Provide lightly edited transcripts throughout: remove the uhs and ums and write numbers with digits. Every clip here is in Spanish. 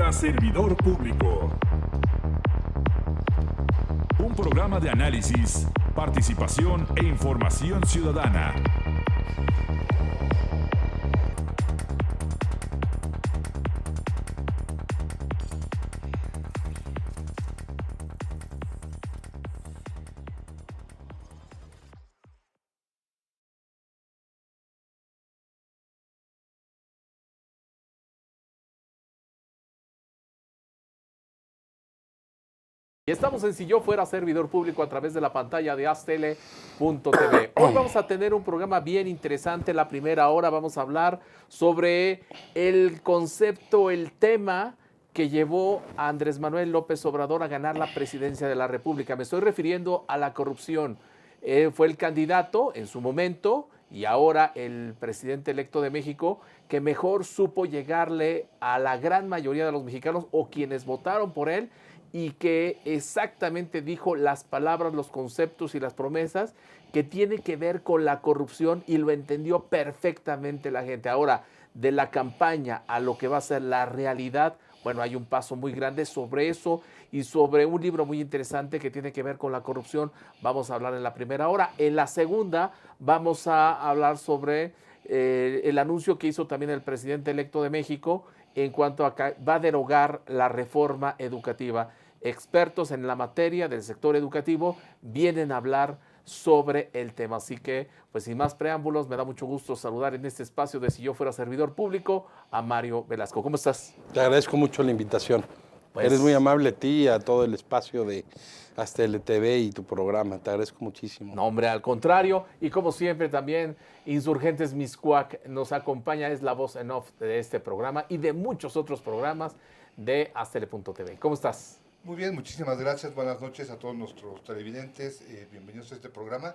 fuera servidor público. Un programa de análisis, participación e información ciudadana. Y estamos en Si Yo Fuera Servidor Público a través de la pantalla de aztele.tv. Hoy vamos a tener un programa bien interesante. La primera hora vamos a hablar sobre el concepto, el tema que llevó a Andrés Manuel López Obrador a ganar la presidencia de la República. Me estoy refiriendo a la corrupción. Fue el candidato en su momento y ahora el presidente electo de México que mejor supo llegarle a la gran mayoría de los mexicanos o quienes votaron por él, y que exactamente dijo las palabras, los conceptos y las promesas que tiene que ver con la corrupción, y lo entendió perfectamente la gente. Ahora, de la campaña a lo que va a ser la realidad, bueno, hay un paso muy grande sobre eso y sobre un libro muy interesante que tiene que ver con la corrupción. Vamos a hablar en la primera hora. En la segunda vamos a hablar sobre el anuncio que hizo también el presidente electo de México en cuanto a que va a derogar la reforma educativa. Expertos en la materia del sector educativo vienen a hablar sobre el tema. Así que, pues sin más preámbulos, me da mucho gusto saludar en este espacio de Si Yo Fuera Servidor Público a Mario Velasco. ¿Cómo estás? Te agradezco mucho la invitación. Pues, eres muy amable, a ti y a todo el espacio de aztele.tv y tu programa. Te agradezco muchísimo. No, hombre, al contrario. Y como siempre también Insurgentes Mixcoac nos acompaña, es la voz en off de este programa y de muchos otros programas de aztele.tv. ¿Cómo estás? Muy bien, muchísimas gracias. Buenas noches a todos nuestros televidentes. Bienvenidos a este programa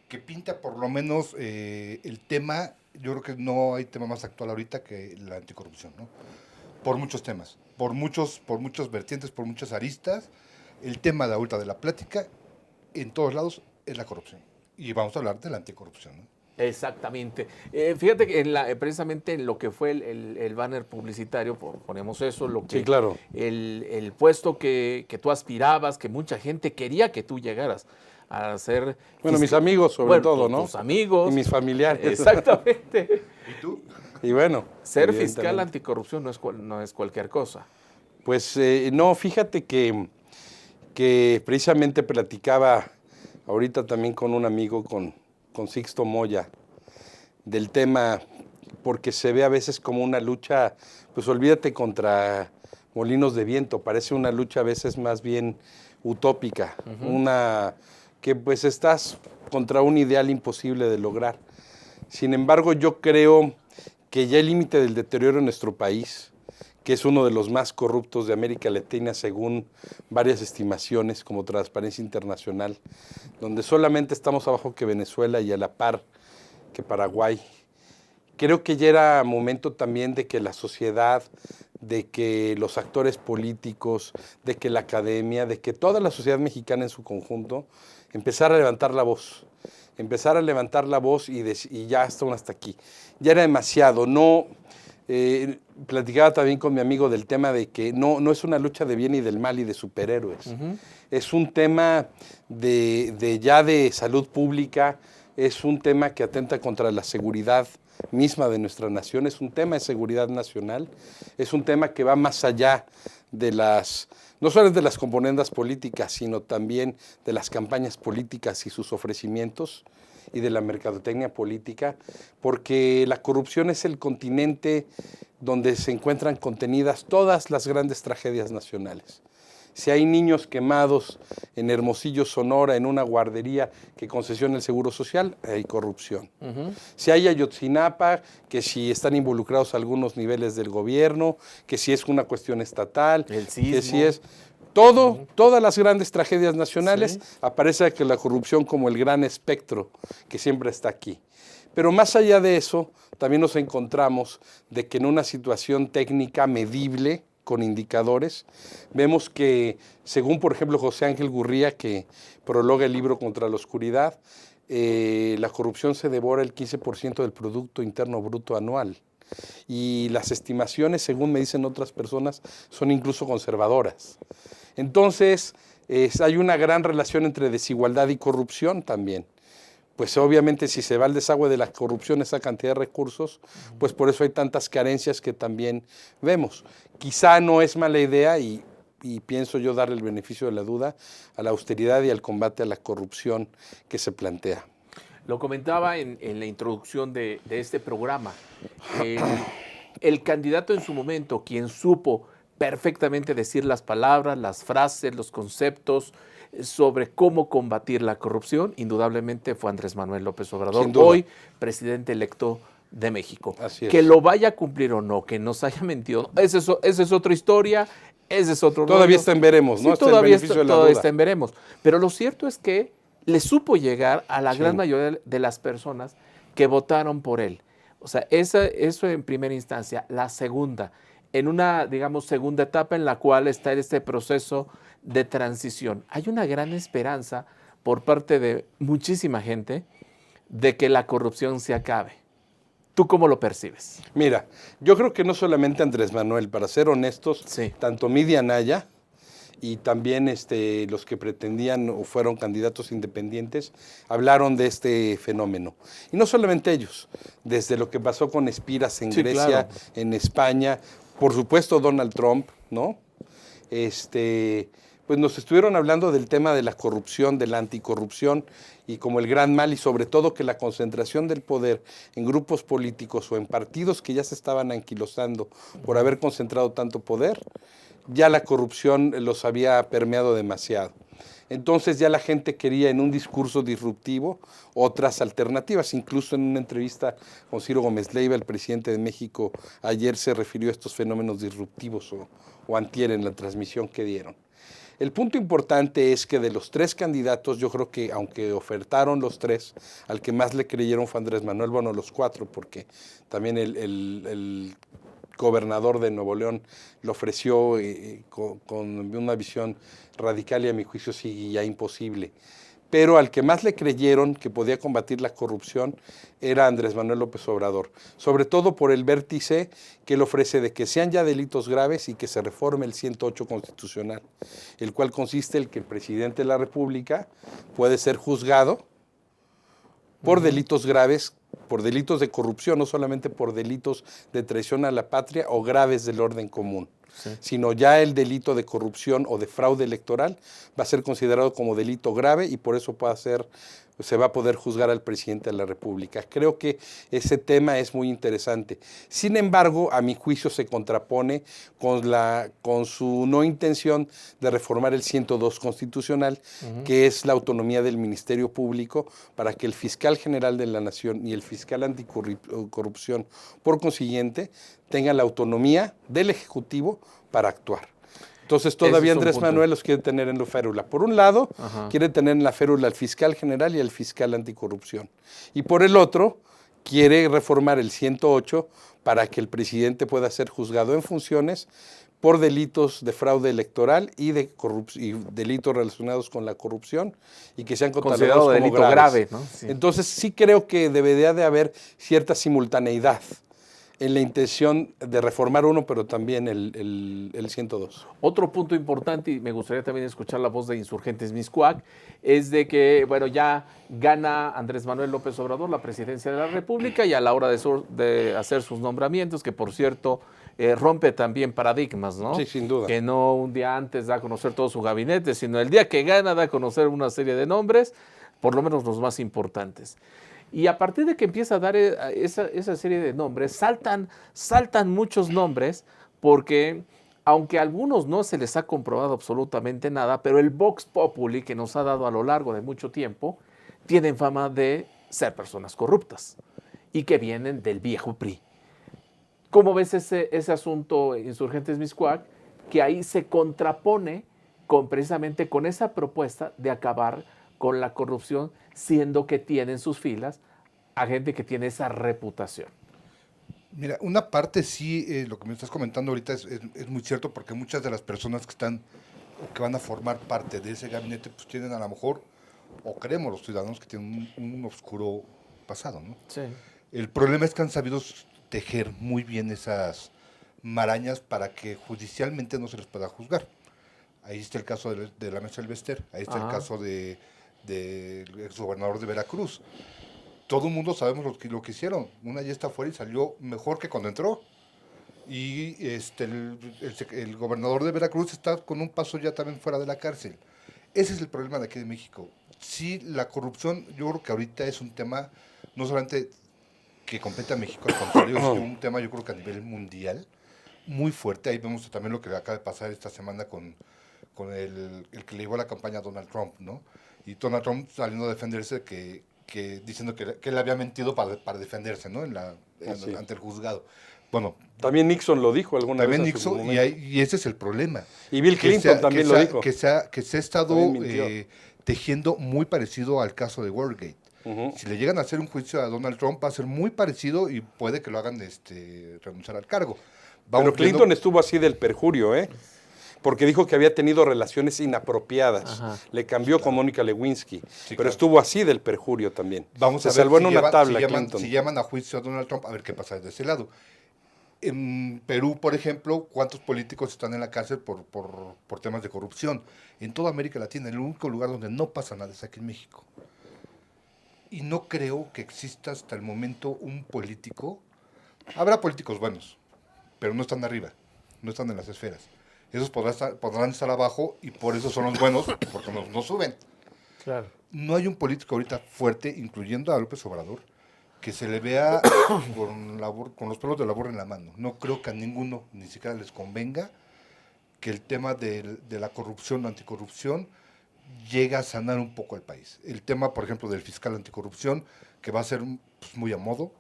que pinta por lo menos el tema. Yo creo que no hay tema más actual ahorita que la anticorrupción, ¿no? Por muchos temas, por muchos vertientes, por muchas aristas. El tema de ahorita de la plática en todos lados es la corrupción. Y vamos a hablar de la anticorrupción, ¿no? Exactamente. Fíjate que precisamente en lo que fue el banner publicitario, ponemos eso, lo que, Sí, claro. el puesto que tú aspirabas, que mucha gente quería que tú llegaras a ser... Bueno, mis amigos sobre todo, ¿no? Tus amigos. Y mis familiares. Exactamente. ¿Y tú? Y bueno. Ser fiscal anticorrupción no es cualquier cosa. Pues no, fíjate que precisamente platicaba ahorita también con un amigo, con Sixto Moya, del tema, porque se ve a veces como una lucha, pues olvídate, contra molinos de viento, parece una lucha a veces más bien utópica, una que pues estás contra un ideal imposible de lograr. Sin embargo, yo creo que ya el límite del deterioro en nuestro país, que es uno de los más corruptos de América Latina según varias estimaciones como Transparencia Internacional, donde solamente estamos abajo que Venezuela y a la par que Paraguay. Creo que ya era momento también de que la sociedad, de que los actores políticos, de que la academia, de que toda la sociedad mexicana en su conjunto empezara a levantar la voz. Empezar a levantar la voz y ya hasta aquí. Ya era demasiado, no... platicaba también con mi amigo del tema de que no es una lucha de bien y del mal y de superhéroes. Es un tema de salud pública, es un tema que atenta contra la seguridad misma de nuestra nación, es un tema de seguridad nacional, es un tema que va más allá de no solo de las componendas políticas, sino también de las campañas políticas y sus ofrecimientos, y de la mercadotecnia política, porque la corrupción es el continente donde se encuentran contenidas todas las grandes tragedias nacionales. Si hay niños quemados en Hermosillo, Sonora, en una guardería que concesiona el Seguro Social, hay corrupción. Si hay Ayotzinapa, que si están involucrados algunos niveles del gobierno, que si es una cuestión estatal, El sismo. que si es... Todas las grandes tragedias nacionales, sí, aparece que la corrupción como el gran espectro que siempre está aquí. Pero más allá de eso, también nos encontramos de que en una situación técnica medible, con indicadores, vemos que, según por ejemplo José Ángel Gurría, que prologa el libro Contra la Oscuridad, la corrupción se devora el 15% del Producto Interno Bruto anual. Y las estimaciones, según me dicen otras personas, son incluso conservadoras. Entonces, hay una gran relación entre desigualdad y corrupción también. Pues obviamente si se va al desagüe de la corrupción esa cantidad de recursos, pues por eso hay tantas carencias que también vemos. Quizá no es mala idea y pienso yo darle el beneficio de la duda a la austeridad y al combate a la corrupción que se plantea. Lo comentaba en la introducción de este programa. El candidato en su momento, quien supo perfectamente decir las palabras, las frases, los conceptos sobre cómo combatir la corrupción, indudablemente fue Andrés Manuel López Obrador, hoy presidente electo de México. Así es. Que lo vaya a cumplir o no, que nos haya mentido, esa es otra historia, ese es otro Todavía rollo. está en veremos, ¿no? Sí, todavía duda. está en veremos. Pero lo cierto es que le supo llegar a la Sí. gran mayoría de las personas que votaron por él. O sea, eso en primera instancia. La segunda, en una, digamos, segunda etapa en la cual está este proceso de transición. Hay una gran esperanza por parte de muchísima gente de que la corrupción se acabe. ¿Tú cómo lo percibes? Mira, yo creo que no solamente Andrés Manuel, para ser honestos, Sí. tanto Midi Anaya y también los que pretendían o fueron candidatos independientes, hablaron de este fenómeno. Y no solamente ellos, desde lo que pasó con Espiras en Sí, Grecia, claro. en España, por supuesto Donald Trump, ¿no? Pues nos estuvieron hablando del tema de la corrupción, de la anticorrupción y como el gran mal y sobre todo que la concentración del poder en grupos políticos o en partidos que ya se estaban anquilosando por haber concentrado tanto poder, ya la corrupción los había permeado demasiado. Entonces ya la gente quería en un discurso disruptivo otras alternativas. Incluso en una entrevista con Ciro Gómez Leiva, el presidente de México, ayer se refirió a estos fenómenos disruptivos o antier en la transmisión que dieron. El punto importante es que de los tres candidatos, yo creo que aunque ofertaron los tres, al que más le creyeron fue Andrés Manuel, bueno, los cuatro, porque también el gobernador de Nuevo León lo ofreció con una visión radical y a mi juicio sí ya imposible. Pero al que más le creyeron que podía combatir la corrupción era Andrés Manuel López Obrador, sobre todo por el vértice que él ofrece de que sean ya delitos graves y que se reforme el 108 constitucional, el cual consiste en que el presidente de la República puede ser juzgado por delitos graves, por delitos de corrupción, no solamente por delitos de traición a la patria o graves del orden común, sino ya el delito de corrupción o de fraude electoral va a ser considerado como delito grave y por eso se va a poder juzgar al presidente de la República. Creo que ese tema es muy interesante. Sin embargo, a mi juicio se contrapone con su no intención de reformar el 102 constitucional, que es la autonomía del Ministerio Público para que el fiscal general de la Nación y el fiscal anticorrupción, por consiguiente, tengan la autonomía del Ejecutivo para actuar. Entonces todavía Andrés Manuel los quiere tener en la férula. Por un lado, quiere tener en la férula al fiscal general y al fiscal anticorrupción. Y por el otro, quiere reformar el 108 para que el presidente pueda ser juzgado en funciones por delitos de fraude electoral y delitos relacionados con la corrupción y que sean catalogados como delito graves. grave, ¿no? Sí. Entonces sí creo que debería de haber cierta simultaneidad en la intención de reformar uno, pero también el 102. Otro punto importante, y me gustaría también escuchar la voz de Insurgentes Mixcoac, es de que, bueno, ya gana Andrés Manuel López Obrador la presidencia de la República y a la hora de hacer sus nombramientos, que por cierto rompe también paradigmas, ¿no? Sí, sin duda. Que no un día antes da a conocer todo su gabinete, sino el día que gana da a conocer una serie de nombres, por lo menos los más importantes. Y a partir de que empieza a dar esa serie de nombres, saltan muchos nombres, porque aunque a algunos no se les ha comprobado absolutamente nada, pero el Vox Populi que nos ha dado a lo largo de mucho tiempo, tienen fama de ser personas corruptas y que vienen del viejo PRI. ¿Cómo ves ese asunto, Insurgentes Mixcoac, que ahí se contrapone precisamente con esa propuesta de acabar con la corrupción, siendo que tiene en sus filas a gente que tiene esa reputación? Mira, una parte sí, lo que me estás comentando ahorita es muy cierto, porque muchas de las personas que van a formar parte de ese gabinete, pues tienen a lo mejor, o creemos los ciudadanos, que tienen un oscuro pasado, ¿no? Sí. El problema es que han sabido tejer muy bien esas marañas para que judicialmente no se les pueda juzgar. Ahí está el caso de la maestra Elvester, ahí está el caso del exgobernador de Veracruz. Todo el mundo sabemos lo que hicieron. Una ya está afuera y salió mejor que cuando entró. Y el gobernador de Veracruz está con un paso ya también fuera de la cárcel. Ese es el problema de aquí de México. Sí, la corrupción, yo creo que ahorita es un tema no solamente que compete a México, al contrario, es un tema yo creo que a nivel mundial muy fuerte. Ahí vemos también lo que acaba de pasar esta semana con el que le llevó la campaña a Donald Trump, ¿no? Y Donald Trump saliendo a defenderse diciendo que él había mentido para defenderse, ¿no? Ante el juzgado. Bueno, también Nixon lo dijo alguna vez. También Nixon, y ese es el problema. Y Bill Clinton también lo dijo. Que se ha estado tejiendo muy parecido al caso de Watergate. Si le llegan a hacer un juicio a Donald Trump, va a ser muy parecido y puede que lo hagan renunciar al cargo. Pero Clinton estuvo así del perjurio, porque dijo que había tenido relaciones inapropiadas. Ajá. Le cambió con Mónica Lewinsky, pero estuvo así del perjurio también. Vamos a ver salvó en una tabla Clinton. Si llaman a juicio a Donald Trump, a ver qué pasa de ese lado. En Perú, por ejemplo, ¿cuántos políticos están en la cárcel por temas de corrupción? En toda América Latina, el único lugar donde no pasa nada es aquí en México. Y no creo que exista hasta el momento un político. Habrá políticos buenos, pero no están arriba, no están en las esferas. Esos podrán estar abajo y por eso son los buenos, porque no suben. Claro. No hay un político ahorita fuerte, incluyendo a López Obrador, que se le vea con los pelos de la burra en la mano. No creo que a ninguno ni siquiera les convenga que el tema de la corrupción o anticorrupción llegue a sanar un poco al país. El tema, por ejemplo, del fiscal anticorrupción, que va a ser muy a modo,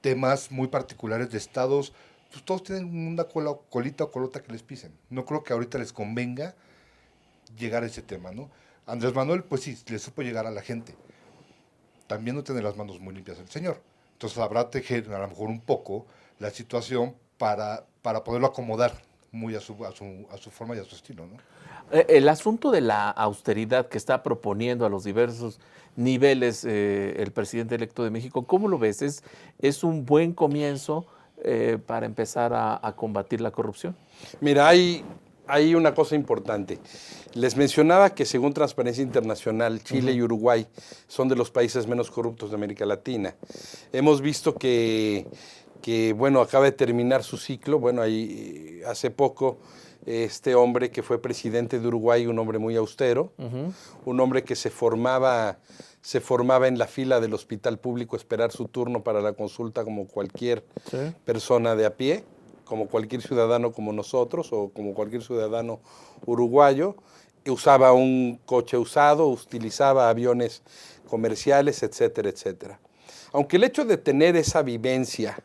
temas muy particulares de estados, pues todos tienen una colita o colota que les pisen. No creo que ahorita les convenga llegar a ese tema, ¿no? Andrés Manuel, pues sí, le supo llegar a la gente. También no tiene las manos muy limpias el señor. Entonces habrá que tejer a lo mejor un poco la situación para poderlo acomodar muy a su forma y a su estilo, ¿no? El asunto de la austeridad que está proponiendo a los diversos niveles el presidente electo de México, ¿cómo lo ves? ¿Es un buen comienzo para empezar a combatir la corrupción? Mira, hay una cosa importante. Les mencionaba que según Transparencia Internacional, Chile y Uruguay son de los países menos corruptos de América Latina. Hemos visto que bueno, acaba de terminar su ciclo. Bueno, ahí hace poco este hombre que fue presidente de Uruguay, un hombre muy austero, un hombre que se formaba en la fila del hospital público a esperar su turno para la consulta como cualquier persona de a pie, como cualquier ciudadano como nosotros o como cualquier ciudadano uruguayo. Usaba un coche usado, utilizaba aviones comerciales, etcétera, etcétera. Aunque el hecho de tener esa vivencia,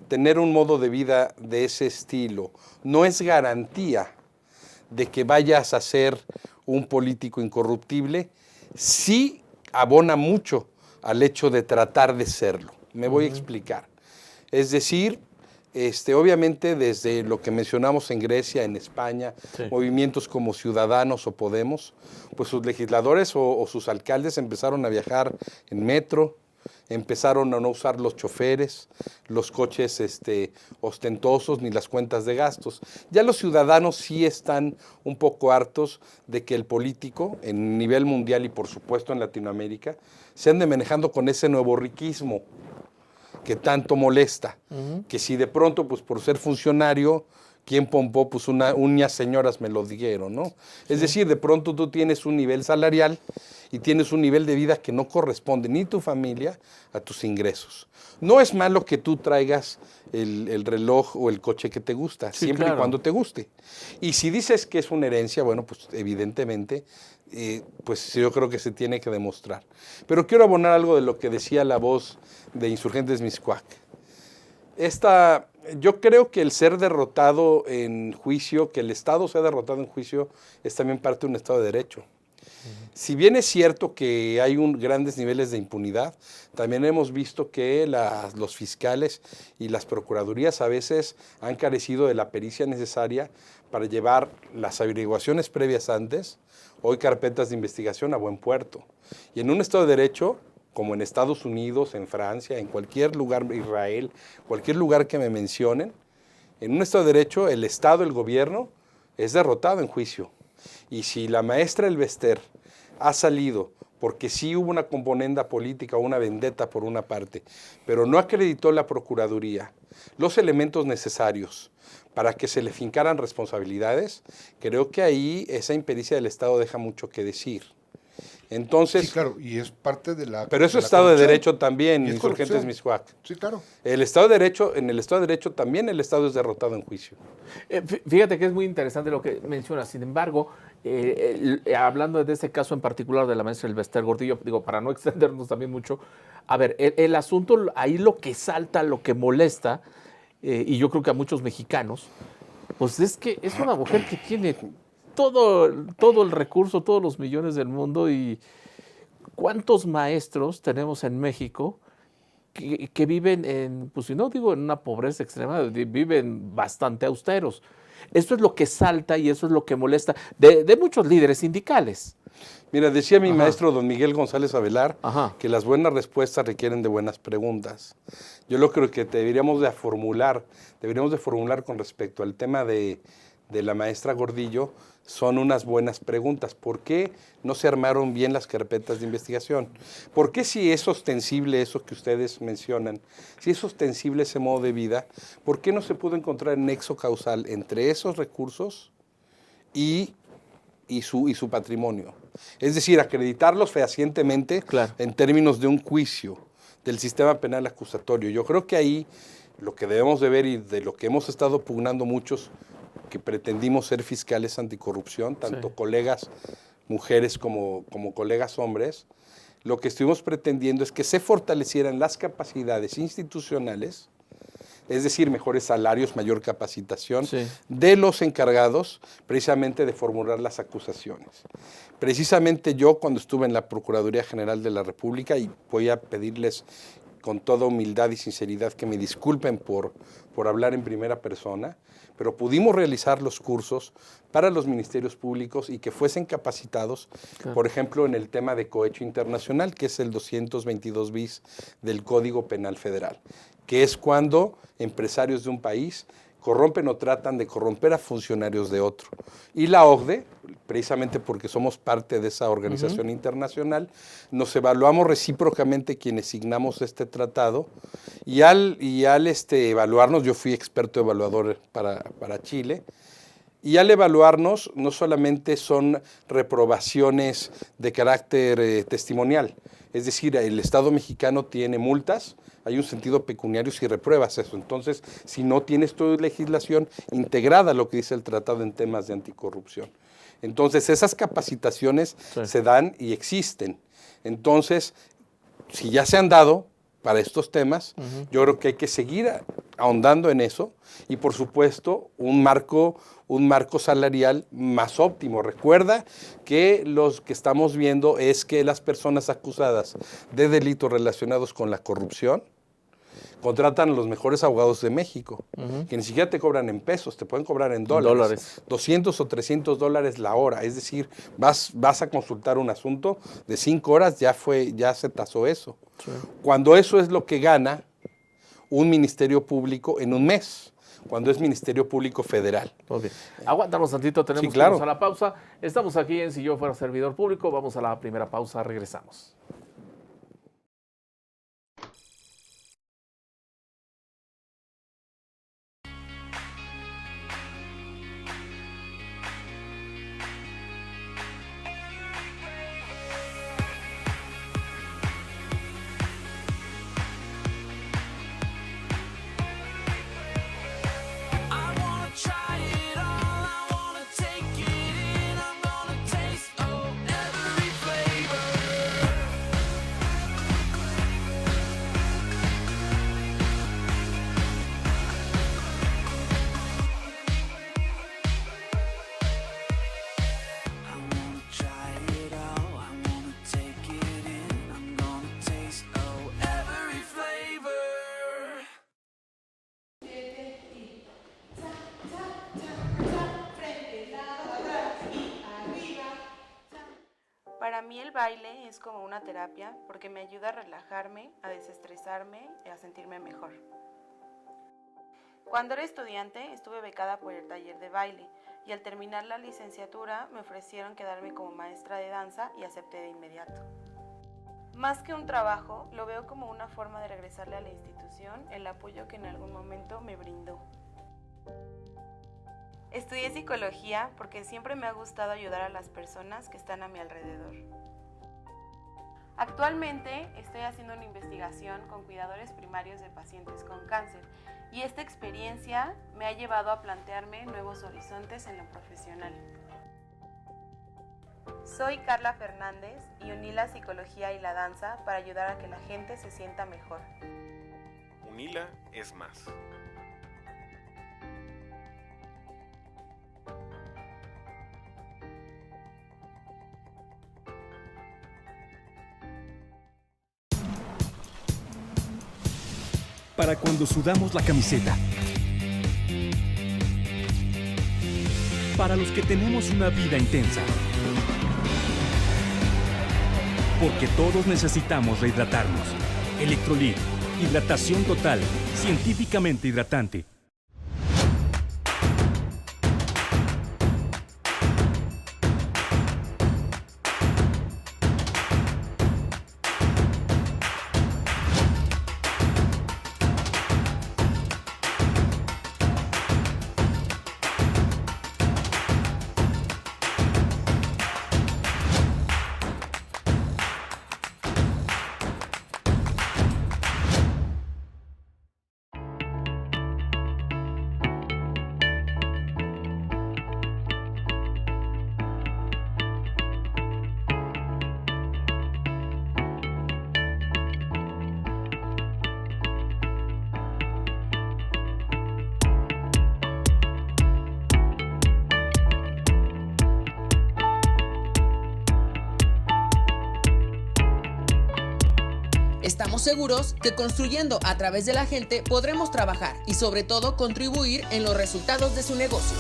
tener un modo de vida de ese estilo, no es garantía de que vayas a ser un político incorruptible, sí abona mucho al hecho de tratar de serlo. Me voy a explicar. Es decir, obviamente desde lo que mencionamos en Grecia, en España, movimientos como Ciudadanos o Podemos, pues sus legisladores o sus alcaldes empezaron a viajar en metro, empezaron a no usar los choferes, los coches ostentosos ni las cuentas de gastos. Ya los ciudadanos sí están un poco hartos de que el político, en nivel mundial y por supuesto en Latinoamérica, se ande manejando con ese nuevo riquismo que tanto molesta, que si de pronto, pues por ser funcionario, ¿quién pompó? Pues unas señoras me lo dijeron, ¿no? Es decir, de pronto tú tienes un nivel salarial y tienes un nivel de vida que no corresponde ni tu familia a tus ingresos. No es malo que tú traigas el reloj o el coche que te gusta, siempre y cuando te guste. Y si dices que es una herencia, bueno, pues evidentemente, pues yo creo que se tiene que demostrar. Pero quiero abonar algo de lo que decía la voz de Insurgentes Mixcoac. Yo creo que el ser derrotado en juicio, que el Estado sea derrotado en juicio, es también parte de un Estado de Derecho. Si bien es cierto que hay grandes niveles de impunidad, también hemos visto que los fiscales y las procuradurías a veces han carecido de la pericia necesaria para llevar las averiguaciones previas antes, hoy carpetas de investigación, a buen puerto. Y en un Estado de Derecho, como en Estados Unidos, en Francia, en cualquier lugar, Israel, cualquier lugar que me mencionen, en un Estado de Derecho el Estado, el gobierno, es derrotado en juicio. Y si la maestra Elvester ha salido porque sí hubo una componenda política o una vendetta por una parte, pero no acreditó la Procuraduría los elementos necesarios para que se le fincaran responsabilidades, creo que ahí esa impericia del Estado deja mucho que decir. Entonces, Sí, claro, y es parte de la. pero eso de es la Estado de corrupción. Derecho también, Y es Insurgentes corrupción. Miscuac. Sí, claro. El Estado de Derecho, en el Estado de Derecho también el Estado es derrotado en juicio. Fíjate que es muy interesante lo que mencionas. Sin embargo, hablando de ese caso en particular de la maestra Elvester Gordillo, digo, para no extendernos también mucho, a ver, el asunto, ahí lo que salta, lo que molesta, y yo creo que a muchos mexicanos, pues es que es una mujer que tiene todo el recurso, todos los millones del mundo, y ¿cuántos maestros tenemos en México que viven en, pues si no digo en una pobreza extrema, viven bastante austeros? Eso es lo que salta y eso es lo que molesta de muchos líderes sindicales. Mira, decía mi Ajá. maestro don Miguel González Avelar Ajá. que las buenas respuestas requieren de buenas preguntas. Yo lo creo que deberíamos de formular con respecto al tema de la maestra Gordillo, son unas buenas preguntas. ¿Por qué no se armaron bien las carpetas de investigación? ¿Por qué si es ostensible eso que ustedes mencionan, si es ostensible ese modo de vida, por qué no se pudo encontrar el nexo causal entre esos recursos y su patrimonio? Es decir, acreditarlos fehacientemente Claro. en términos de un juicio del sistema penal acusatorio. Yo creo que ahí lo que debemos de ver y de lo que hemos estado pugnando muchos que pretendimos ser fiscales anticorrupción, tanto Sí. colegas mujeres como colegas hombres, lo que estuvimos pretendiendo es que se fortalecieran las capacidades institucionales, es decir, mejores salarios, mayor capacitación Sí. de los encargados precisamente de formular las acusaciones. Precisamente yo cuando estuve en la Procuraduría General de la República, y voy a pedirles con toda humildad y sinceridad que me disculpen por hablar en primera persona, pero pudimos realizar los cursos para los ministerios públicos y que fuesen capacitados, Claro. por ejemplo, en el tema de cohecho internacional, que es el 222 bis del Código Penal Federal, que es cuando empresarios de un país corrompen o tratan de corromper a funcionarios de otro. Y la OCDE, precisamente porque somos parte de esa organización internacional, nos evaluamos recíprocamente quienes signamos este tratado, y al evaluarnos, yo fui experto evaluador para Chile, y al evaluarnos no solamente son reprobaciones de carácter testimonial, es decir, el Estado mexicano tiene multas, hay un sentido pecuniario si repruebas eso. Entonces, si no tienes tu legislación integrada a lo que dice el tratado en temas de anticorrupción. Entonces, esas capacitaciones Sí. se dan y existen. Entonces, si ya se han dado para estos temas, yo creo que hay que seguir ahondando en eso y, por supuesto, un marco salarial más óptimo. Recuerda que los que estamos viendo es que las personas acusadas de delitos relacionados con la corrupción contratan a los mejores abogados de México, que ni siquiera te cobran en pesos, te pueden cobrar en dólares. 200 o 300 dólares la hora, es decir, vas a consultar un asunto de 5 horas, ya se tasó eso. Sí. Cuando eso es lo que gana un ministerio público en un mes, cuando es Ministerio Público Federal. Ok. Aguántame tantito, tenemos Sí, claro. que irnos a la pausa. Estamos aquí en Si Yo Fuera Servidor Público, vamos a la primera pausa, regresamos. I wanna try it all, I wanna take it in, I'm gonna taste every flavor. baile es como una terapia porque me ayuda a relajarme, a desestresarme y a sentirme mejor. Cuando era estudiante estuve becada por el taller de baile y al terminar la licenciatura me ofrecieron quedarme como maestra de danza y acepté de inmediato. Más que un trabajo, lo veo como una forma de regresarle a la institución el apoyo que en algún momento me brindó. Estudié psicología porque siempre me ha gustado ayudar a las personas que están a mi alrededor. Actualmente estoy haciendo una investigación con cuidadores primarios de pacientes con cáncer y esta experiencia me ha llevado a plantearme nuevos horizontes en lo profesional. Soy Carla Fernández y uní la psicología y la danza para ayudar a que la gente se sienta mejor. UNILA es más. Para cuando sudamos la camiseta. Para los que tenemos una vida intensa. Porque todos necesitamos rehidratarnos. Electrolit, hidratación total, científicamente hidratante. Estamos seguros que construyendo a través de la gente podremos trabajar y sobre todo contribuir en los resultados de su negocio.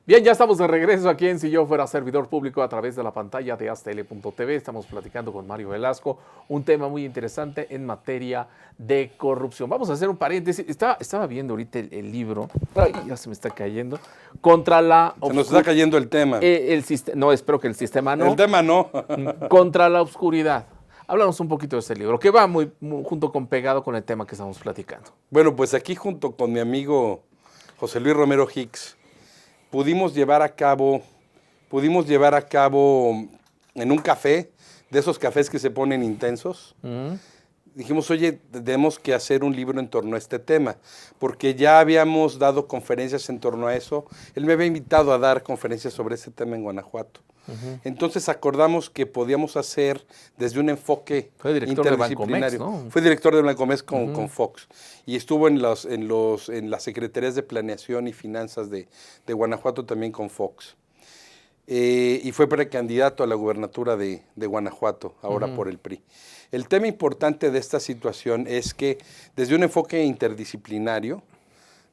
Bien, ya estamos de regreso aquí en Si Yo Fuera Servidor Público a través de la pantalla de astl.tv. Estamos platicando con Mario Velasco, un tema muy interesante en materia de corrupción. Vamos a hacer un paréntesis. Estaba viendo ahorita el libro, ay, ya se me está cayendo, contra la... Se nos está cayendo el tema. No, espero que el sistema no. El tema no. Contra la oscuridad. Háblanos un poquito de este libro, que va muy junto con pegado con el tema que estamos platicando. Bueno, pues aquí junto con mi amigo José Luis Romero Hicks, pudimos llevar a cabo en un café, de esos cafés que se ponen intensos, dijimos, oye, tenemos que hacer un libro en torno a este tema, porque ya habíamos dado conferencias en torno a eso. Él me había invitado a dar conferencias sobre ese tema en Guanajuato. Entonces acordamos que podíamos hacer desde un enfoque interdisciplinario. ¿No? Fue director de Blancomex con Fox y estuvo en las secretarías de planeación y finanzas de Guanajuato también con Fox. Y fue precandidato a la gubernatura de Guanajuato, ahora por el PRI. El tema importante de esta situación es que desde un enfoque interdisciplinario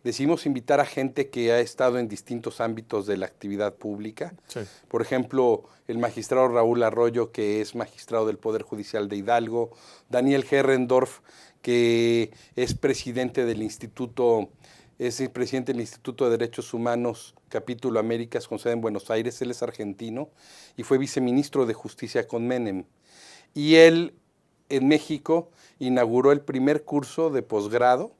decidimos invitar a gente que ha estado en distintos ámbitos de la actividad pública. Sí. Por ejemplo, el magistrado Raúl Arroyo, que es magistrado del Poder Judicial de Hidalgo, Daniel Herrendorf, que es presidente del Instituto de Derechos Humanos, Capítulo Américas, con sede en Buenos Aires. Él es argentino y fue viceministro de Justicia con Menem. Y él, en México, inauguró el primer curso de posgrado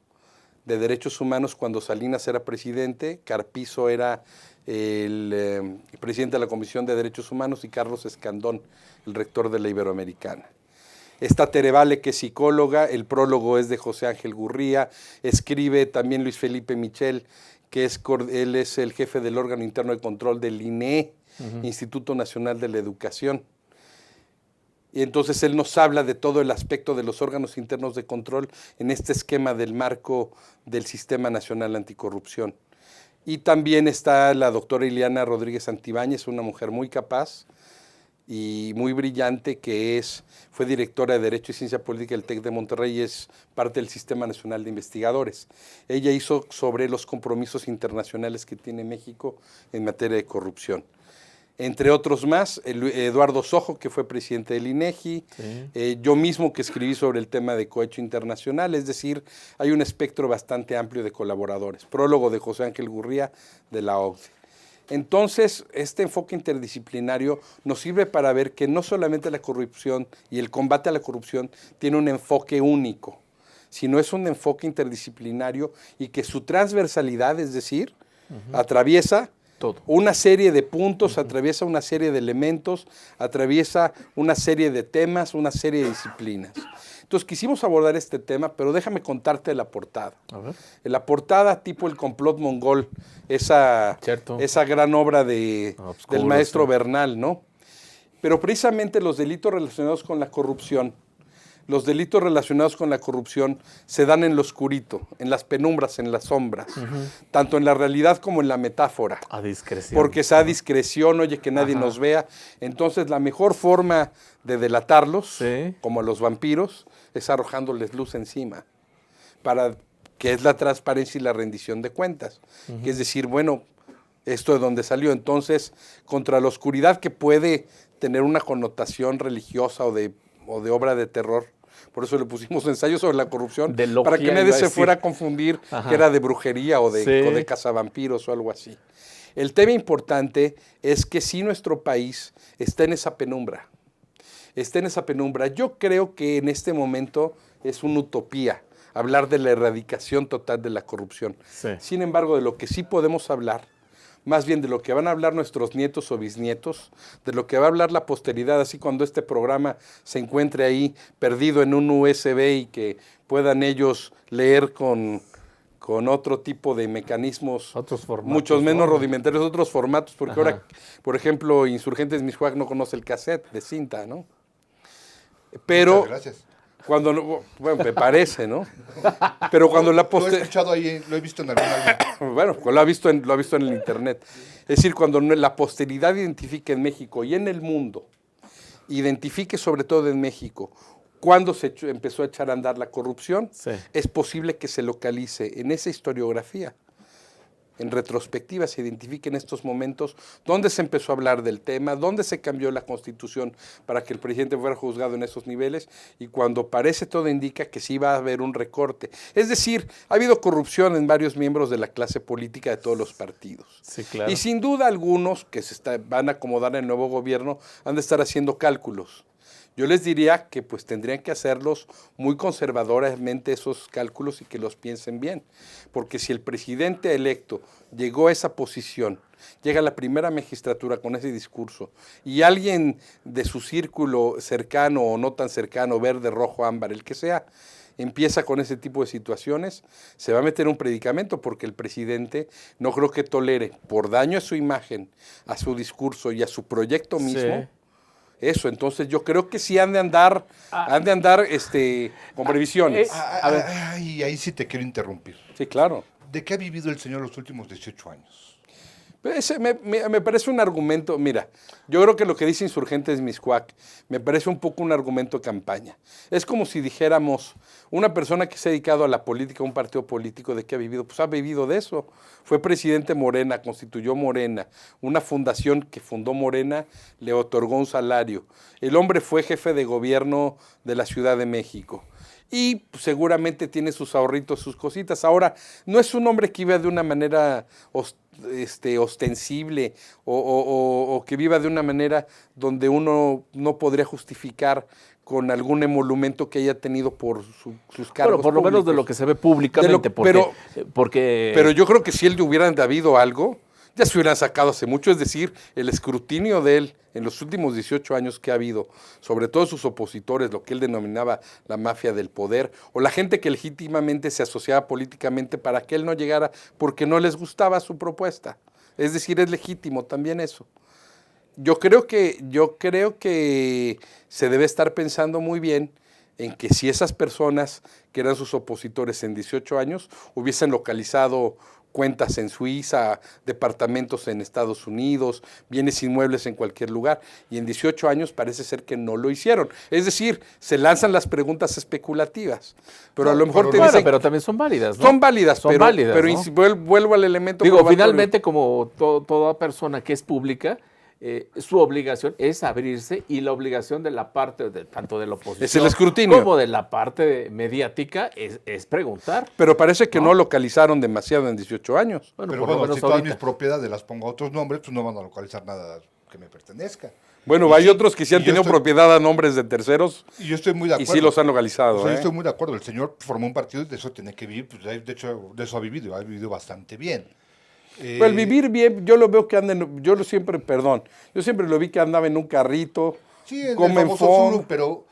de Derechos Humanos cuando Salinas era presidente, Carpizo era el presidente de la Comisión de Derechos Humanos y Carlos Escandón, el rector de la Iberoamericana. Está Tere Vale, que es psicóloga, el prólogo es de José Ángel Gurría, escribe también Luis Felipe Michel, él es el jefe del órgano interno de control del INEE, Instituto Nacional de la Educación. Y entonces él nos habla de todo el aspecto de los órganos internos de control en este esquema del marco del Sistema Nacional Anticorrupción. Y también está la doctora Ileana Rodríguez Santibáñez, una mujer muy capaz, y muy brillante, que fue directora de Derecho y Ciencia Política del TEC de Monterrey y es parte del Sistema Nacional de Investigadores. Ella hizo sobre los compromisos internacionales que tiene México en materia de corrupción. Entre otros más, Eduardo Sojo, que fue presidente del INEGI, yo mismo que escribí sobre el tema de cohecho internacional, es decir, hay un espectro bastante amplio de colaboradores. Prólogo de José Ángel Gurría, de la OCDE. Entonces, este enfoque interdisciplinario nos sirve para ver que no solamente la corrupción y el combate a la corrupción tiene un enfoque único, sino es un enfoque interdisciplinario y que su transversalidad, es decir, atraviesa todo, una serie de puntos, atraviesa una serie de elementos, atraviesa una serie de temas, una serie de disciplinas. Entonces quisimos abordar este tema, pero déjame contarte la portada. A ver. La portada tipo El complot mongol, esa gran obra del maestro Bernal, ¿no? Pero precisamente los delitos relacionados con la corrupción se dan en lo oscurito, en las penumbras, en las sombras, tanto en la realidad como en la metáfora. A discreción. Porque es a discreción, oye, que nadie nos vea. Entonces la mejor forma de delatarlos, como a los vampiros, es arrojándoles luz encima, que es la transparencia y la rendición de cuentas. Que es decir, bueno, esto de dónde salió. Entonces, contra la oscuridad que puede tener una connotación religiosa o de obra de terror, por eso le pusimos ensayos sobre la corrupción, para que nadie se fuera a confundir que era de brujería o de cazavampiros o algo así. El tema importante es que sí nuestro país está en esa penumbra. Yo creo que en este momento es una utopía hablar de la erradicación total de la corrupción. Sin embargo, de lo que sí podemos hablar, más bien de lo que van a hablar nuestros nietos o bisnietos, de lo que va a hablar la posteridad, así cuando este programa se encuentre ahí perdido en un USB y que puedan ellos leer con otro tipo de mecanismos, otros formatos, muchos menos rudimentarios, otros formatos, porque ahora, por ejemplo, Insurgentes Miscuac no conoce el cassette de cinta, ¿no? Pero muchas gracias. Bueno, me parece, ¿no? Pero cuando la Lo he escuchado ahí, lo he visto en algún álbum. Bueno, lo ha visto en el internet. Es decir, cuando la posteridad identifique en México y en el mundo, identifique sobre todo en México, cuando se empezó a echar a andar la corrupción, es posible que se localice en esa historiografía. En retrospectiva se identifica en estos momentos dónde se empezó a hablar del tema, dónde se cambió la Constitución para que el presidente fuera juzgado en esos niveles y cuando parece todo indica que sí va a haber un recorte. Es decir, ha habido corrupción en varios miembros de la clase política de todos los partidos. Sí, claro. Y sin duda algunos que van a acomodar en el nuevo gobierno han de estar haciendo cálculos. Yo les diría que pues tendrían que hacerlos muy conservadoramente esos cálculos y que los piensen bien, porque si el presidente electo llegó a esa posición, llega a la primera magistratura con ese discurso y alguien de su círculo cercano o no tan cercano, verde, rojo, ámbar, el que sea, empieza con ese tipo de situaciones, se va a meter un predicamento porque el presidente no creo que tolere por daño a su imagen, a su discurso y a su proyecto mismo. Eso, entonces yo creo que sí han de andar con previsiones. Ahí sí te quiero interrumpir. Sí, claro. ¿De qué ha vivido el señor los últimos 18 años? Me parece un argumento, mira, yo creo que lo que dice Insurgentes Miscuac me parece un poco un argumento de campaña. Es como si dijéramos, una persona que se ha dedicado a la política, un partido político, ¿de qué ha vivido? Pues ha vivido de eso. Fue presidente Morena, constituyó Morena, una fundación que fundó Morena le otorgó un salario. El hombre fue jefe de gobierno de la Ciudad de México. Y pues, seguramente tiene sus ahorritos, sus cositas. Ahora, no es un hombre que viva de una manera ostensible o que viva de una manera donde uno no podría justificar con algún emolumento que haya tenido por sus cargos. Bueno, por lo menos de lo que se ve públicamente. Pero yo creo que si él le hubiera habido algo, ya se hubieran sacado hace mucho. Es decir, el escrutinio de él en los últimos 18 años que ha habido, sobre todo sus opositores, lo que él denominaba la mafia del poder, o la gente que legítimamente se asociaba políticamente para que él no llegara porque no les gustaba su propuesta. Es decir, es legítimo también eso. Yo creo que se debe estar pensando muy bien en que si esas personas que eran sus opositores en 18 años hubiesen localizado cuentas en Suiza, departamentos en Estados Unidos, bienes inmuebles en cualquier lugar, y en 18 años parece ser que no lo hicieron. Es decir, se lanzan las preguntas especulativas, pero a lo mejor te Bueno, dicen... pero también son válidas, ¿no? Son válidas, Son pero, válidas, pero ¿no? vuelvo al elemento... Digo, probatorio. finalmente, como toda persona que es pública, su obligación es abrirse, y la obligación de la parte, tanto de la oposición Es el escrutinio. como de la parte mediática, es preguntar. Pero parece que no localizaron demasiado en 18 años. Bueno, Pero por lo bueno, menos si todas ahorita. mis propiedades las pongo a otros nombres, pues no van a localizar nada que me pertenezca. Bueno, Y hay sí, otros que sí han y yo tenido estoy- propiedad a nombres de terceros Y yo estoy muy de y acuerdo. sí los han localizado. O sea, yo ¿eh? estoy muy de acuerdo. El señor formó un partido y de eso tiene que vivir. Pues, de hecho, de eso ha vivido bastante bien. Pero el vivir bien, yo lo veo que anda, yo siempre lo vi que andaba en un carrito, Sí, en el come en famoso fond. Zulu, pero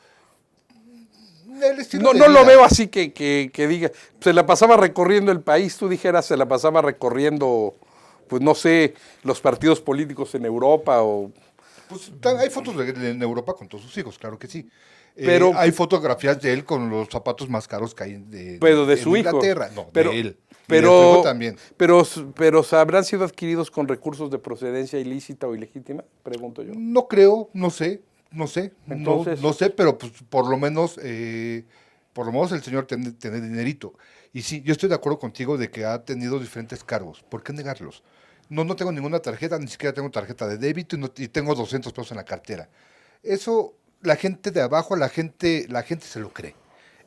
el estilo No, de no lo vida. veo así que diga, se la pasaba recorriendo el país, tú dijeras, se la pasaba recorriendo, pues no sé, los partidos políticos en Europa o... Pues, hay fotos de él en Europa con todos sus hijos, claro que sí. Pero- Hay fotografías de él con los zapatos más caros que hay Pero de en su hijo. Inglaterra. No, Pero- de él. Y Pero, de su hijo también. pero habrán sido adquiridos con recursos de procedencia ilícita o ilegítima, pregunto yo. No creo, no sé. Entonces- No sé, pero pues por lo menos el señor tiene dinerito. Y sí, yo estoy de acuerdo contigo de que ha tenido diferentes cargos. ¿Por qué negarlos? No tengo ninguna tarjeta, ni siquiera tengo tarjeta de débito y tengo 200 pesos en la cartera. Eso, la gente de abajo, la gente se lo cree.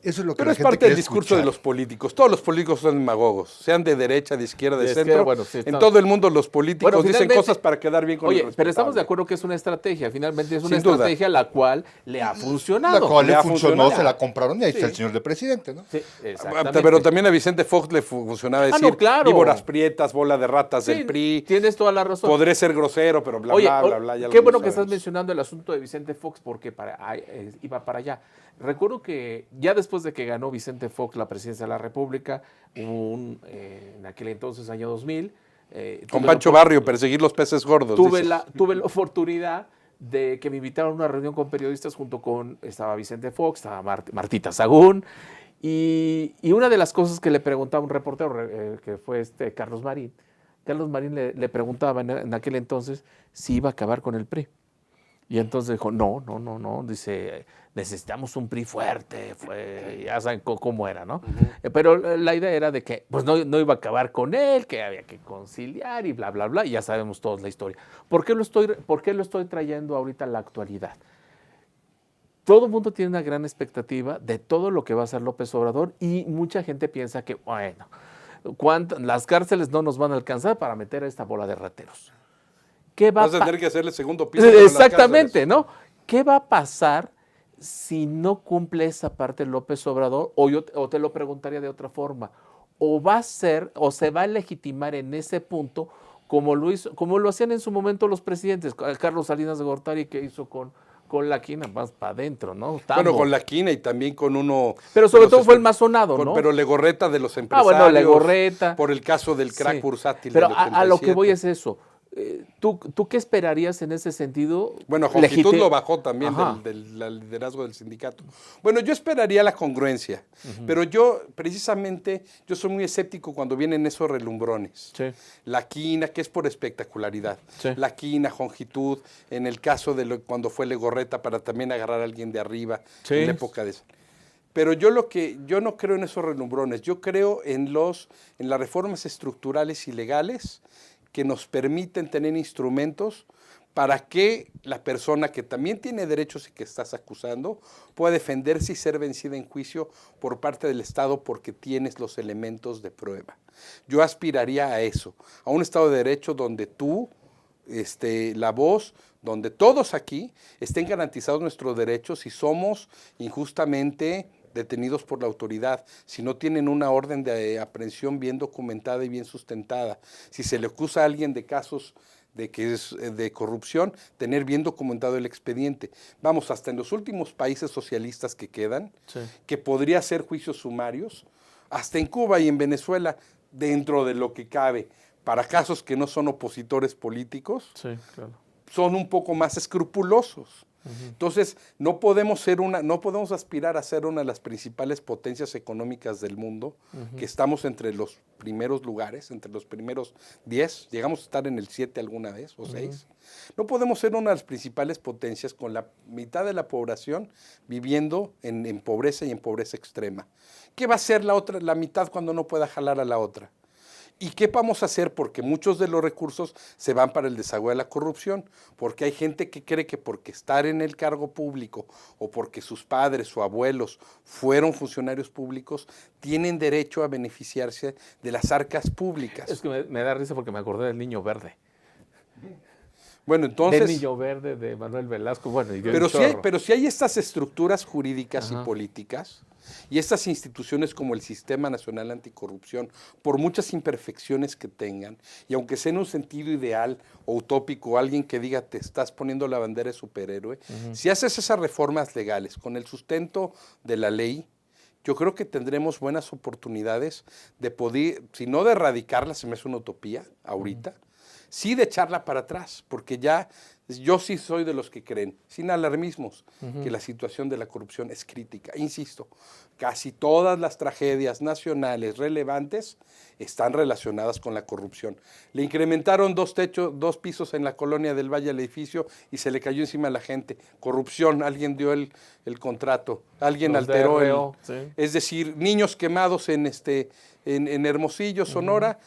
Eso es lo que Pero la es gente parte quiere del discurso de escuchar. los políticos. Todos los políticos son demagogos, sean de derecha, de izquierda, de De centro. izquierda, bueno, sí, en estamos- todo el mundo los políticos Bueno, dicen finalmente- cosas para quedar bien con Oye, el pero estamos de respetable. acuerdo que es una estrategia. Finalmente es una Sin duda. estrategia la cual le ha funcionado. La cual Le le ha funcionó, funcionado. se la compraron y ahí está Sí. el señor de presidente, ¿no? Sí, exactamente. Pero también a Vicente Fox le funcionaba no, decir claro. víboras prietas, bola de ratas Sí, del PRI. tienes toda la razón. Podré ser grosero, pero bla, Oye, bla, bla, bla. ya qué lo bueno que estás sabemos. mencionando el asunto de Vicente Fox, porque iba para allá. Recuerdo que ya después de que ganó Vicente Fox la presidencia de la República, en aquel entonces, año 2000, Con Pancho Barrio, perseguir los peces gordos. tuve dices. la oportunidad de que me invitaron a una reunión con periodistas estaba Vicente Fox, estaba Martita Sagún, y una de las cosas que le preguntaba un reportero, que fue Carlos Marín le preguntaba en aquel entonces si iba a acabar con el PRI. Y entonces dijo, no, dice, necesitamos un PRI fuerte, ya saben cómo era, ¿no? Pero la idea era de que pues no iba a acabar con él, que había que conciliar y bla, bla, bla, y ya sabemos todos la historia. ¿Por qué lo estoy trayendo ahorita a la actualidad? Todo el mundo tiene una gran expectativa de todo lo que va a hacer López Obrador, y mucha gente piensa que, bueno, las cárceles no nos van a alcanzar para meter a esta bola de rateros. ¿Qué va Vas a pa- tener que hacerle segundo piso. para las Exactamente, cárceles. ¿no? ¿Qué va a pasar si no cumple esa parte López Obrador? O te lo preguntaría de otra forma. O va a ser, o se va a legitimar en ese punto, como lo hacían en su momento los presidentes. Carlos Salinas de Gortari, que hizo con la quina más para adentro, ¿no? Tambo. Bueno, con la quina y también con uno... Pero sobre de los todo fue el más sonado, ¿no? Pero Legorreta de los empresarios. bueno, Legorreta. Por el caso del crack Sí. bursátil Pero del a lo que 87. voy es eso. ¿Tú qué esperarías en ese sentido? Bueno, Jongitud Legiti- lo bajó también Ajá. del liderazgo del sindicato. Bueno, yo esperaría la congruencia, pero yo soy muy escéptico cuando vienen esos relumbrones. Sí. La quina, que es por espectacularidad. Sí. La quina, Jongitud, en el caso de cuando fue Legorreta para también agarrar a alguien de arriba Sí. en la época de esa. Pero yo no creo en esos relumbrones, yo creo en las reformas estructurales y legales que nos permiten tener instrumentos para que la persona que también tiene derechos y que estás acusando pueda defenderse y ser vencida en juicio por parte del Estado porque tienes los elementos de prueba. Yo aspiraría a eso, a un Estado de Derecho donde tú, la voz, donde todos aquí estén garantizados nuestros derechos y somos injustamente detenidos por la autoridad, si no tienen una orden de aprehensión bien documentada y bien sustentada, si se le acusa a alguien de casos de corrupción, tener bien documentado el expediente. Vamos, hasta en los últimos países socialistas que quedan, Sí. que podría ser juicios sumarios, hasta en Cuba y en Venezuela, dentro de lo que cabe, para casos que no son opositores políticos, Sí, claro. son un poco más escrupulosos. Entonces, no podemos aspirar a ser una de las principales potencias económicas del mundo, que estamos entre los primeros lugares, entre los primeros 10, llegamos a estar en el 7 alguna vez, o 6. No podemos ser una de las principales potencias con la mitad de la población viviendo en pobreza y en pobreza extrema. ¿Qué va a hacer la mitad cuando no pueda jalar a la otra? ¿Y qué vamos a hacer? Porque muchos de los recursos se van para el desagüe de la corrupción, porque hay gente que cree que porque estar en el cargo público o porque sus padres o abuelos fueron funcionarios públicos, tienen derecho a beneficiarse de las arcas públicas. Es que me da risa porque me acordé del Niño Verde. Bueno, entonces... Del Niño Verde de Manuel Velasco. Bueno, y pero si hay estas estructuras jurídicas y políticas, y estas instituciones como el Sistema Nacional Anticorrupción, por muchas imperfecciones que tengan, y aunque sea en un sentido ideal o utópico, alguien que diga te estás poniendo la bandera de superhéroe, si haces esas reformas legales con el sustento de la ley, yo creo que tendremos buenas oportunidades de poder, si no de erradicarla, se me hace una utopía ahorita, sí de echarla para atrás, porque ya yo sí soy de los que creen, sin alarmismos, que la situación de la corrupción es crítica. Insisto, casi todas las tragedias nacionales relevantes están relacionadas con la corrupción. Le incrementaron 2 pisos en la colonia del Valle al edificio y se le cayó encima a la gente. Corrupción, alguien dio el contrato, alguien alteró Es decir, niños quemados en Hermosillo, Sonora,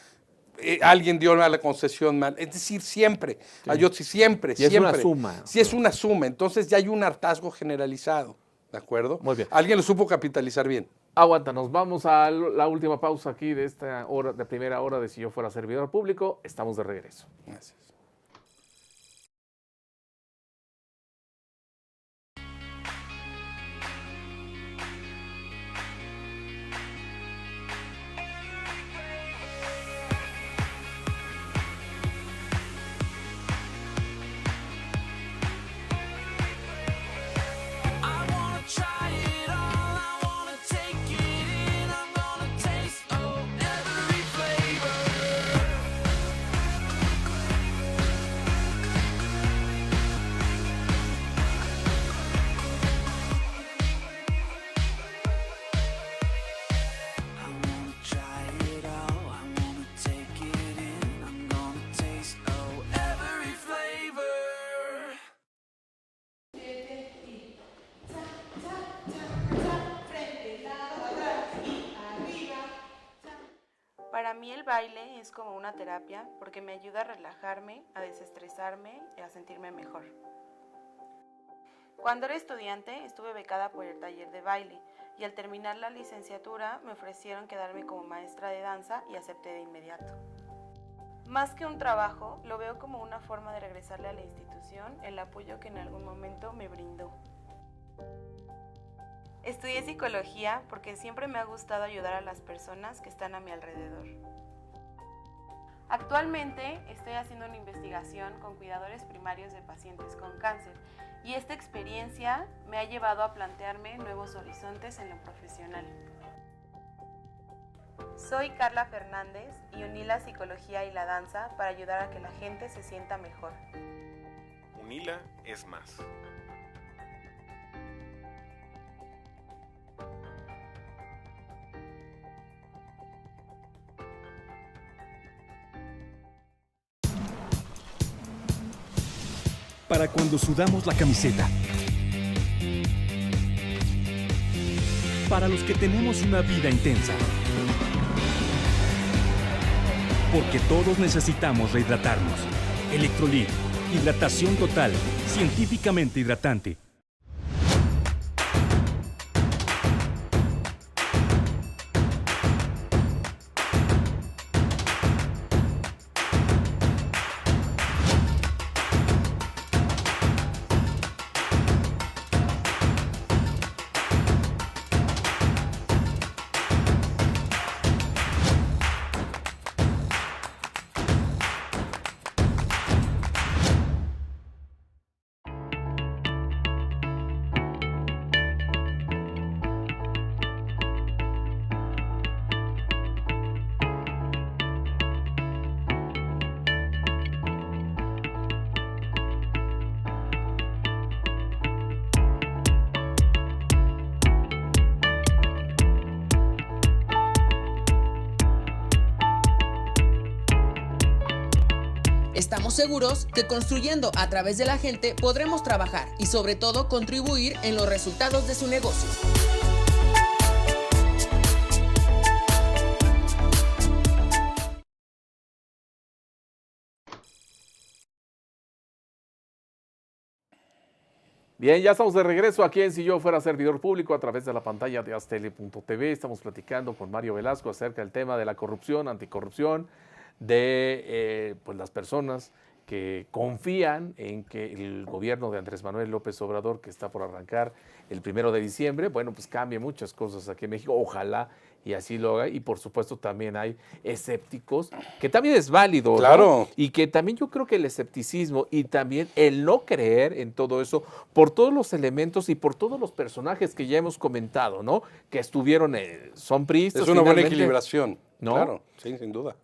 alguien dio la concesión mal. Es decir, siempre. Siempre. Es una suma. Sí, es una suma. Entonces ya hay un hartazgo generalizado. ¿De acuerdo? Muy bien. Alguien lo supo capitalizar bien. Aguántanos, vamos a la última pausa aquí de esta hora, de primera hora de Si Yo Fuera Servidor Público. Estamos de regreso. Gracias. I wanna try it all, I wanna take it in, I'm gonna taste every flavor. I wanna try it all, I wanna take it in, I'm gonna taste every flavor. Para mí el baile es como una terapia porque me ayuda a relajarme, a desestresarme y a sentirme mejor. Cuando era estudiante estuve becada por el taller de baile y al terminar la licenciatura me ofrecieron quedarme como maestra de danza y acepté de inmediato. Más que un trabajo, lo veo como una forma de regresarle a la institución el apoyo que en algún momento me brindó. Estudié psicología porque siempre me ha gustado ayudar a las personas que están a mi alrededor. Actualmente estoy haciendo una investigación con cuidadores primarios de pacientes con cáncer y esta experiencia me ha llevado a plantearme nuevos horizontes en lo profesional. Soy Carla Fernández y uní la psicología y la danza para ayudar a que la gente se sienta mejor. Unila es más. Para cuando sudamos la camiseta. Para los que tenemos una vida intensa. Porque todos necesitamos rehidratarnos. Electrolit, hidratación total, científicamente hidratante. Estamos seguros que construyendo a través de la gente podremos trabajar y sobre todo contribuir en los resultados de su negocio. Bien, ya estamos de regreso aquí en Si Yo Fuera Servidor Público a través de la pantalla de aztele.tv. Estamos platicando con Mario Velasco acerca del tema de la corrupción, anticorrupción, de pues las personas que confían en que el gobierno de Andrés Manuel López Obrador, que está por arrancar el 1 de diciembre, bueno, pues cambie muchas cosas aquí en México, ojalá y así lo haga. Y por supuesto también hay escépticos, que también es válido, Claro. ¿no? Y que también yo creo que el escepticismo y también el no creer en todo eso, por todos los elementos y por todos los personajes que ya hemos comentado, ¿no? Que estuvieron, son priistas. Es una buena finalmente, equilibración. ¿no? Claro, sí, sin duda.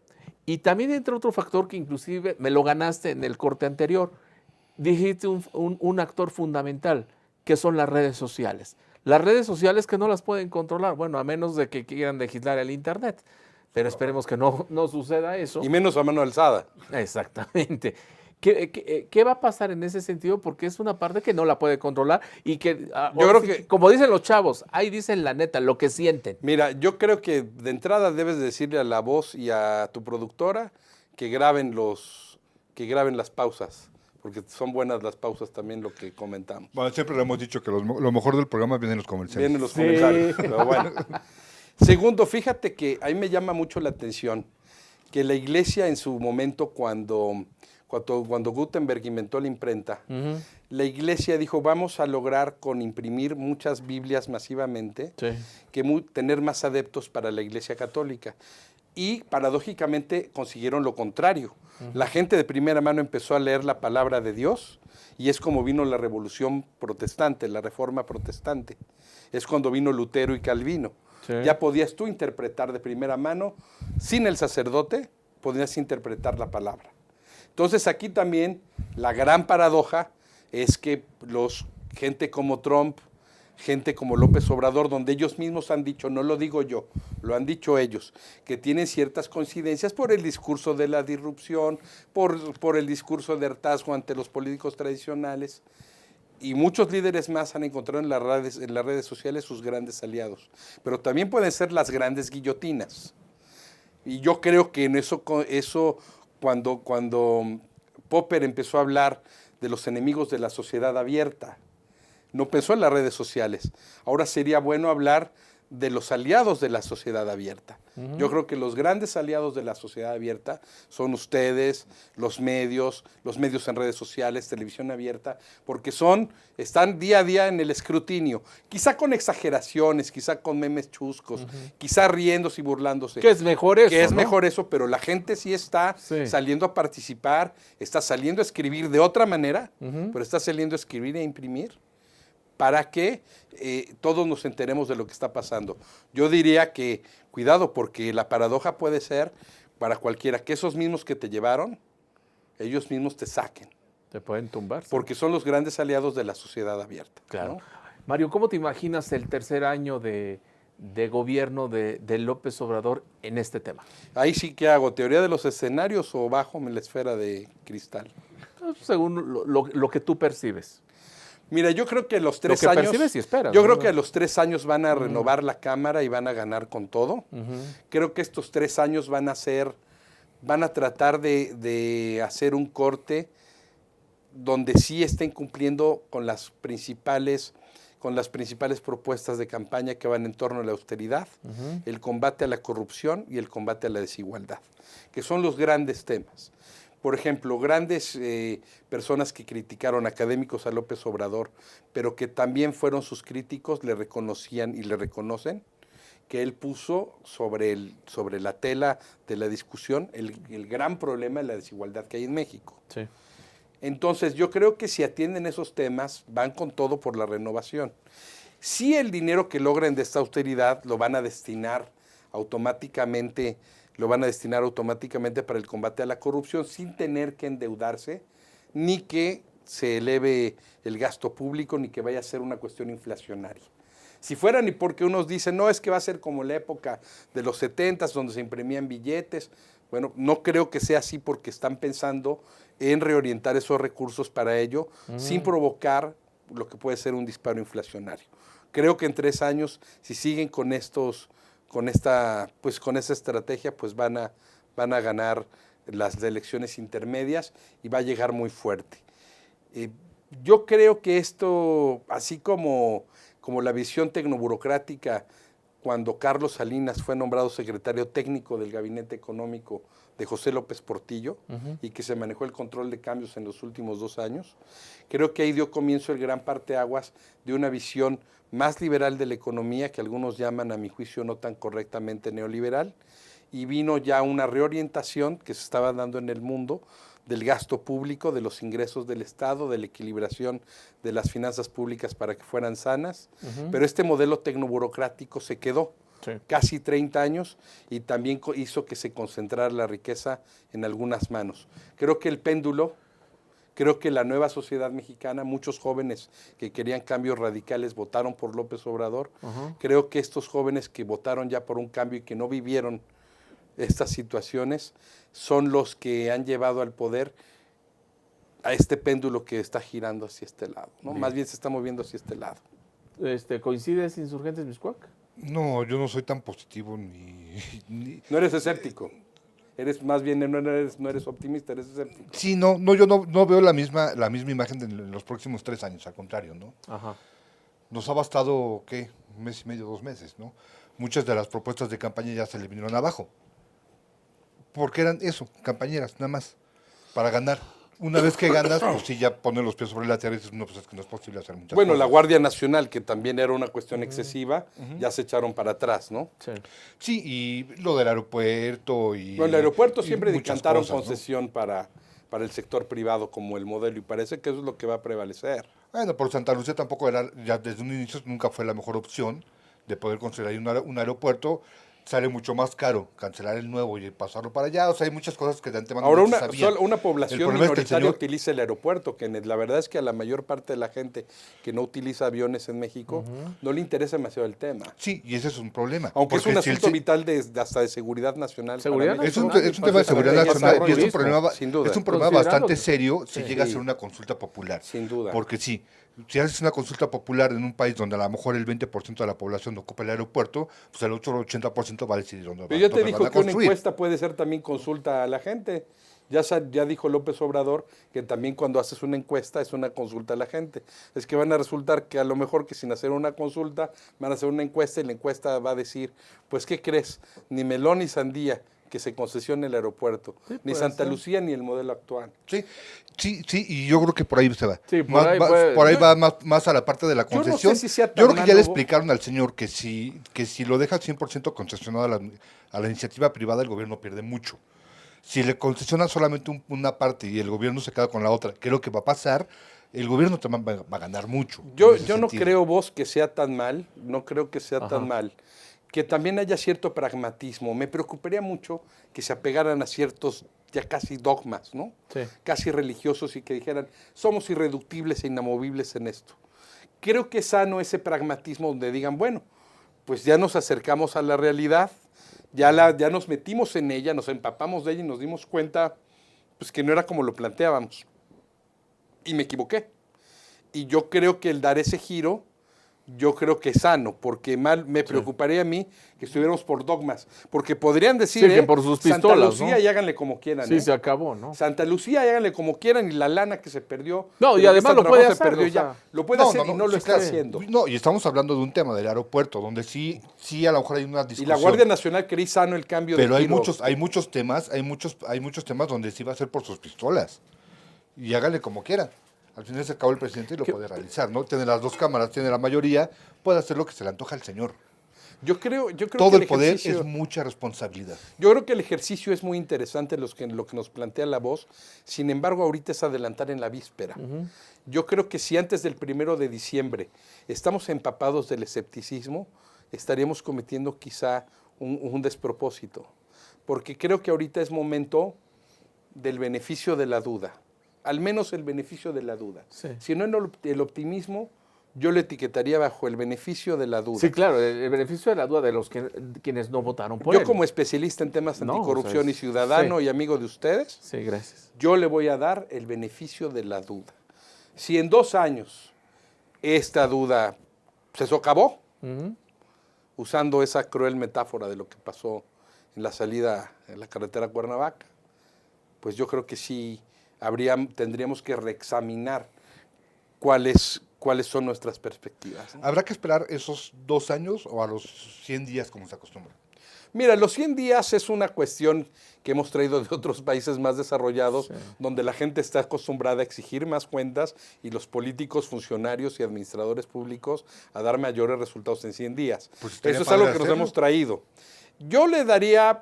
Y también entra otro factor que inclusive me lo ganaste en el corte anterior. Dijiste un actor fundamental, que son las redes sociales. Las redes sociales que no las pueden controlar, bueno, a menos de que quieran legislar el Internet. Pero esperemos que no suceda eso. Y menos a mano alzada. Exactamente. ¿Qué va a pasar en ese sentido? Porque es una parte que no la puede controlar y que, Yo creo que, como dicen los chavos, ahí dicen la neta, lo que sienten. mira, yo creo que de entrada debes decirle a La Voz y a tu productora que graben las pausas, porque son buenas las pausas también, lo que comentamos. Bueno, siempre le hemos dicho que lo mejor del programa viene en los comerciales. Vienen los Sí. comentarios, pero bueno. Segundo, fíjate que a mí me llama mucho la atención que la iglesia en su momento, cuando Gutenberg inventó la imprenta, la iglesia dijo, vamos a lograr con imprimir muchas Biblias masivamente, tener más adeptos para la iglesia católica. Y paradójicamente consiguieron lo contrario. La gente de primera mano empezó a leer la palabra de Dios y es como vino la revolución protestante, la reforma protestante. Es cuando vino Lutero y Calvino. Sí. Ya podías tú interpretar de primera mano, sin el sacerdote, podías interpretar la palabra. Entonces aquí también la gran paradoja es que gente como Trump, gente como López Obrador, donde ellos mismos han dicho, no lo digo yo, lo han dicho ellos, que tienen ciertas coincidencias por el discurso de la disrupción, por el discurso de hartazgo ante los políticos tradicionales, y muchos líderes más han encontrado en las redes sociales sus grandes aliados. Pero también pueden ser las grandes guillotinas. Y yo creo que en eso cuando Popper empezó a hablar de los enemigos de la sociedad abierta, no pensó en las redes sociales. Ahora sería bueno hablar de los aliados de la sociedad abierta. Yo creo que los grandes aliados de la sociedad abierta son ustedes, los medios en redes sociales, televisión abierta, porque están día a día en el escrutinio, quizá con exageraciones, quizá con memes chuscos, quizá riéndose y burlándose. Que es mejor eso, Que es ¿no? mejor eso, pero la gente sí está saliendo a participar, está saliendo a escribir de otra manera, pero está saliendo a escribir e imprimir para que todos nos enteremos de lo que está pasando. Yo diría que, cuidado, porque la paradoja puede ser para cualquiera, que esos mismos que te llevaron, ellos mismos te saquen. Te pueden tumbar. Porque son los grandes aliados de la sociedad abierta. Claro. ¿no? Mario, ¿cómo te imaginas el tercer año de gobierno de López Obrador en este tema? Ahí sí que hago, ¿teoría de los escenarios o bajo en la esfera de cristal? Según lo que tú percibes. Mira, yo creo que los 3 Lo que años. percibes y esperas, yo ¿no? creo que a los 3 años van a renovar la Cámara y van a ganar con todo. Creo que estos 3 años van a tratar de hacer un corte donde sí estén cumpliendo con las principales propuestas de campaña que van en torno a la austeridad, el combate a la corrupción y el combate a la desigualdad, que son los grandes temas. Por ejemplo, grandes personas que criticaron, académicos a López Obrador, pero que también fueron sus críticos, le reconocían y le reconocen que él puso sobre la tela de la discusión el gran problema de la desigualdad que hay en México. Sí. Entonces, yo creo que si atienden esos temas, van con todo por la renovación. Si el dinero que logren de esta austeridad lo van a destinar automáticamente para el combate a la corrupción sin tener que endeudarse, ni que se eleve el gasto público, ni que vaya a ser una cuestión inflacionaria. Si fuera ni porque unos dicen, no, es que va a ser como la época de los 70s, donde se imprimían billetes, Bueno, no creo que sea así porque están pensando en reorientar esos recursos para ello sin provocar lo que puede ser un disparo inflacionario. Creo que en 3 años, si siguen con esa estrategia, pues van a ganar las elecciones intermedias y va a llegar muy fuerte. Yo creo que esto, así como la visión tecnoburocrática, cuando Carlos Salinas fue nombrado secretario técnico del Gabinete Económico de José López Portillo y que se manejó el control de cambios en los últimos 2 años, creo que ahí dio comienzo el gran parteaguas de una visión más liberal de la economía, que algunos llaman, a mi juicio, no tan correctamente neoliberal, y vino ya una reorientación que se estaba dando en el mundo del gasto público, de los ingresos del Estado, de la equilibración de las finanzas públicas para que fueran sanas, pero este modelo tecnoburocrático se quedó casi 30 años y también hizo que se concentrara la riqueza en algunas manos. Creo que el péndulo, creo que la nueva sociedad mexicana, muchos jóvenes que querían cambios radicales votaron por López Obrador. Creo que estos jóvenes que votaron ya por un cambio y que no vivieron estas situaciones son los que han llevado al poder a este péndulo que está girando hacia este lado, ¿no? Más bien se está moviendo hacia este lado. ¿Coincides, Insurgentes Mixcoac? No, yo no soy tan positivo ni... No eres escéptico. Eres más bien, no eres optimista, eres escéptico. Sí, yo no veo la misma imagen en los próximos 3 años, al contrario, ¿no? Ajá. Nos ha bastado, ¿qué? 1 mes y medio, 2 meses, ¿no? Muchas de las propuestas de campaña ya se le vinieron abajo. Porque eran eso, campañeras, nada más, para ganar. Una vez que ganas, pues sí, ya ponen los pies sobre la tierra y dices, no, pues es que no es posible hacer muchas Bueno, cosas. la Guardia Nacional, que también era una cuestión excesiva, ya se echaron para atrás, ¿no? Sí. Sí, y lo del aeropuerto y... Bueno, el aeropuerto y siempre muchas decantaron cosas, ¿no? concesión para el sector privado como el modelo y parece que eso es lo que va a prevalecer. Bueno, por Santa Lucía tampoco era, ya desde un inicio nunca fue la mejor opción de poder construir ahí un aeropuerto. Sale mucho más caro cancelar el nuevo y pasarlo para allá. O sea, hay muchas cosas que de antemano Ahora, no se sabían. una El población problema es que el minoritaria señor- utiliza el aeropuerto, que la verdad es que a la mayor parte de la gente que no utiliza aviones en México no le interesa demasiado el tema. Sí, y ese es un problema. Aunque es Porque un si el asunto se- vital hasta de seguridad nacional. Seguridad para México. Es un tema de seguridad nacional y es un problema, sin duda. es un problema Considerando bastante que- serio si Sí. llega a ser una consulta popular. Sin duda. Porque sí, si haces una consulta popular en un país donde a lo mejor el 20% de la población ocupa el aeropuerto, pues el otro 80% va a decidir dónde Pero yo te dónde digo van a que una construir. encuesta puede ser también consulta a la gente. Ya dijo López Obrador que también cuando haces una encuesta es una consulta a la gente. Es que van a resultar que a lo mejor que sin hacer una consulta van a hacer una encuesta y la encuesta va a decir, pues ¿qué crees? Ni melón ni sandía que se concesione el aeropuerto, ni Santa Lucía ni el modelo actual. Sí, y yo creo que por ahí se va. Sí, por ahí va más a la parte de la Yo no sé concesión. si sea tan Yo creo que ya le malo, explicaron al señor que si lo deja 100% concesionado a la iniciativa privada, el gobierno pierde mucho. Si le concesionan solamente una parte y el gobierno se queda con la otra, ¿qué es lo que va a pasar? El gobierno también va a ganar mucho. Yo en ese no sentido. creo, vos, que sea tan mal, no creo que sea tan mal, que también haya cierto pragmatismo. Me preocuparía mucho que se apegaran a ciertos ya casi dogmas, ¿no? Sí. Casi religiosos y que dijeran, somos irreductibles e inamovibles en esto. Creo que es sano ese pragmatismo donde digan, bueno, pues ya nos acercamos a la realidad, ya nos metimos en ella, nos empapamos de ella y nos dimos cuenta pues, que no era como lo planteábamos. Y me equivoqué. Y yo creo que el dar ese giro, yo creo que es sano, porque mal me preocuparía a mí que estuviéramos por dogmas. Porque podrían decir, Sí, que por sus Santa pistolas, Lucía ¿no? y háganle como quieran. Sí, ¿eh? se acabó, ¿no? Santa Lucía y háganle como quieran y la lana que se perdió. No, y de además esta lo puede trabajo se hacer, perdió o sea. ya. Lo puede hacer y no lo sí, está claro. haciendo. No, y estamos hablando de un tema del aeropuerto, donde sí a lo mejor hay una Y discusión. la Guardia Nacional quería sano el cambio Pero de hay giro. muchos temas donde sí va a ser por sus pistolas. Y hágale como quiera. Al final se acabó el presidente y lo puede realizar, ¿no? Tiene las 2 cámaras, tiene la mayoría, puede hacer lo que se le antoja al señor. Yo creo Todo que el poder ejercicio- es mucha responsabilidad. Yo creo que el ejercicio es muy interesante lo que nos plantea la voz. Sin embargo, ahorita es adelantar en la víspera. Yo creo que si antes del 1 de diciembre estamos empapados del escepticismo, estaríamos cometiendo quizá un despropósito. Porque creo que ahorita es momento del beneficio de la duda. Al menos el beneficio de la duda. Sí. Si no, el optimismo yo lo etiquetaría bajo el beneficio de la duda. Sí, claro, el beneficio de la duda de los quienes no votaron por Yo él. como especialista en temas No, anticorrupción o sea, y ciudadano sí. y amigo de ustedes, Sí, gracias. yo le voy a dar el beneficio de la duda. Si en 2 años esta duda se socavó, Ujú. usando esa cruel metáfora de lo que pasó en la salida en la carretera Cuernavaca, pues yo creo que sí tendríamos que reexaminar cuáles son nuestras perspectivas, ¿no? ¿Habrá que esperar esos 2 años o a los 100 días como se acostumbra? Mira, los 100 días es una cuestión que hemos traído de otros países más desarrollados, Sí. donde la gente está acostumbrada a exigir más cuentas y los políticos, funcionarios y administradores públicos a dar mayores resultados en 100 días. Pues estaría Eso es padre algo que nos hacerlo. hemos traído. Yo le daría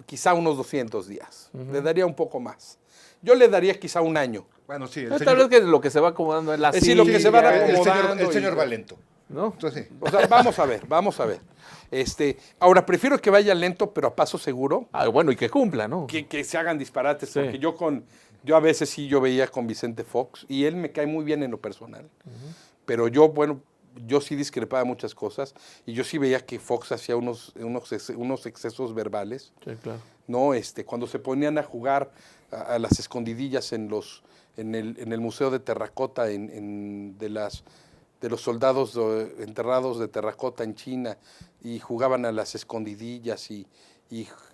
quizá unos 200 días, le daría un poco más. Yo le daría quizá un año. Bueno, sí, Tal vez que lo que se va acomodando es la Es decir, lo que silla, se van el acomodando señor y- va lento. ¿no? Entonces, sí. O sea, vamos a ver. Ahora, prefiero que vaya lento, pero a paso seguro, Ah, bueno, y que cumpla, ¿no? que se hagan disparates, Sí. porque yo a veces sí yo veía con Vicente Fox, y él me cae muy bien en lo personal, pero yo sí discrepaba de muchas cosas, y yo sí veía que Fox hacía unos excesos verbales, Sí, claro. ¿no? Cuando se ponían a jugar a las escondidillas en el Museo de Terracota, de los soldados enterrados de terracota en China, y jugaban a las escondidillas, y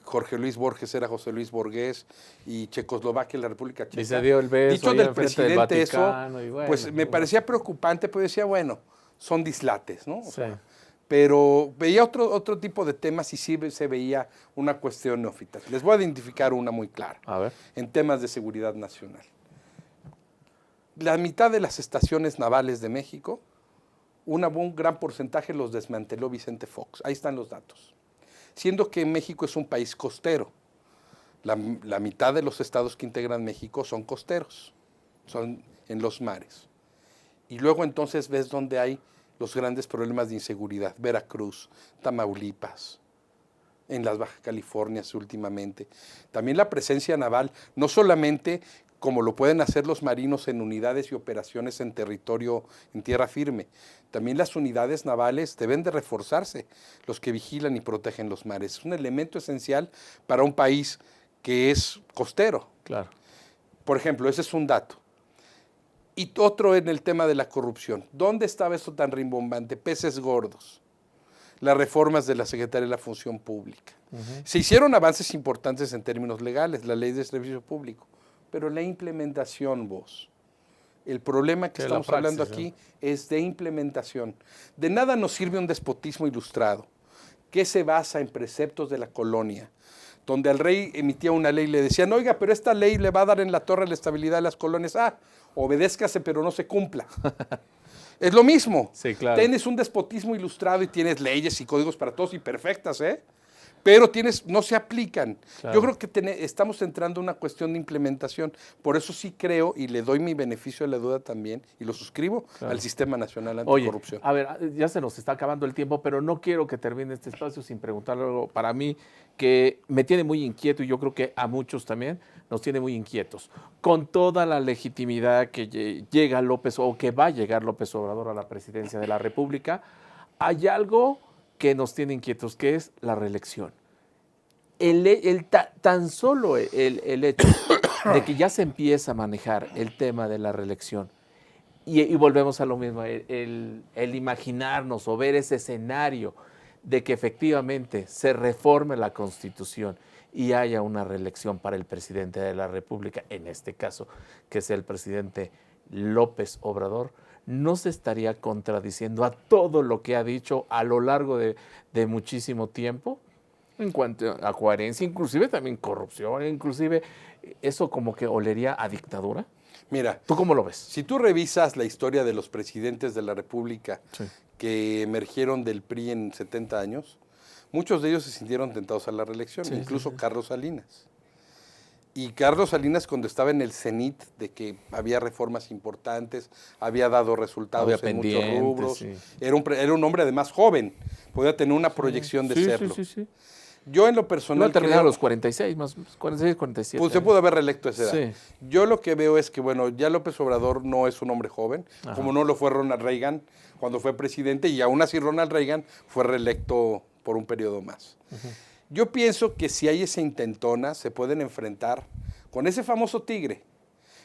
Jorge Luis Borges era José Luis Borges, y Checoslovaquia, la República Checa. Y se dio el beso Dicho ahí del enfrente del presidente eso, Vaticano, y bueno, pues me parecía preocupante, pero decía, bueno, son dislates, ¿no? O Sí. sea, pero veía otro tipo de temas y sí se veía una cuestión neófita. Les voy a identificar una muy clara, A ver. en temas de seguridad nacional. La mitad de las estaciones navales de México, un gran porcentaje los desmanteló Vicente Fox. Ahí están los datos. Siendo que México es un país costero. La mitad de los estados que integran México son costeros, son en los mares. Y luego entonces ves dónde hay los grandes problemas de inseguridad. Veracruz, Tamaulipas, en las Baja Californias últimamente. También la presencia naval, no solamente como lo pueden hacer los marinos en unidades y operaciones en territorio, en tierra firme. También las unidades navales deben de reforzarse, los que vigilan y protegen los mares. Es un elemento esencial para un país que es costero. Claro. Por ejemplo, ese es un dato. Y otro en el tema de la corrupción. ¿Dónde estaba esto tan rimbombante? Peces gordos. Las reformas de la Secretaría de la Función Pública. Se hicieron avances importantes en términos legales, la ley de servicio público, pero la implementación, el problema que Sí, la estamos praxis, hablando aquí es de implementación. De nada nos sirve un despotismo ilustrado que se basa en preceptos de la colonia, donde al rey emitía una ley y le decían, oiga, pero esta ley le va a dar en la torre la estabilidad de las colonias. Obedézcase, pero no se cumpla. Es lo mismo. Sí, claro. Tienes un despotismo ilustrado y tienes leyes y códigos para todos y perfectas, pero no se aplican. Claro. Yo creo que estamos entrando en una cuestión de implementación. Por eso sí creo y le doy mi beneficio de la duda también y lo suscribo al Sistema Nacional Oye, Anticorrupción. a ver, ya se nos está acabando el tiempo, pero no quiero que termine este espacio sin preguntarle algo para mí que me tiene muy inquieto y yo creo que a muchos también nos tiene muy inquietos. Con toda la legitimidad que llega López o que va a llegar López Obrador a la presidencia de la República, hay algo que nos tiene inquietos, que es la reelección. Tan solo el hecho de que ya se empieza a manejar el tema de la reelección, y volvemos a lo mismo, el imaginarnos o ver ese escenario de que efectivamente se reforme la Constitución y haya una reelección para el presidente de la República, en este caso, que es el presidente López Obrador, no se estaría contradiciendo a todo lo que ha dicho a lo largo de muchísimo tiempo en cuanto a coherencia, inclusive también corrupción, inclusive eso como que olería a dictadura. Mira, ¿Tú cómo lo ves? si tú revisas la historia de los presidentes de la República Sí. que emergieron del PRI en 70 años, muchos de ellos se sintieron tentados a la reelección, Sí, incluso sí, sí. Carlos Salinas. Y Carlos Salinas, cuando estaba en el cenit de que había reformas importantes, había dado resultados Había en muchos pendientes, rubros, sí. era un hombre además joven, podía tener una proyección de Sí, serlo. sí. Yo en lo No personal terminaron creo- los 46, más 46, 47. Pues se pudo haber reelecto a esa edad. Sí. Yo lo que veo es que, bueno, ya López Obrador no es un hombre joven, Ajá. como no lo fue Ronald Reagan cuando fue presidente, y aún así Ronald Reagan fue reelecto por un periodo más. Yo pienso que si hay esa intentona, se pueden enfrentar con ese famoso tigre.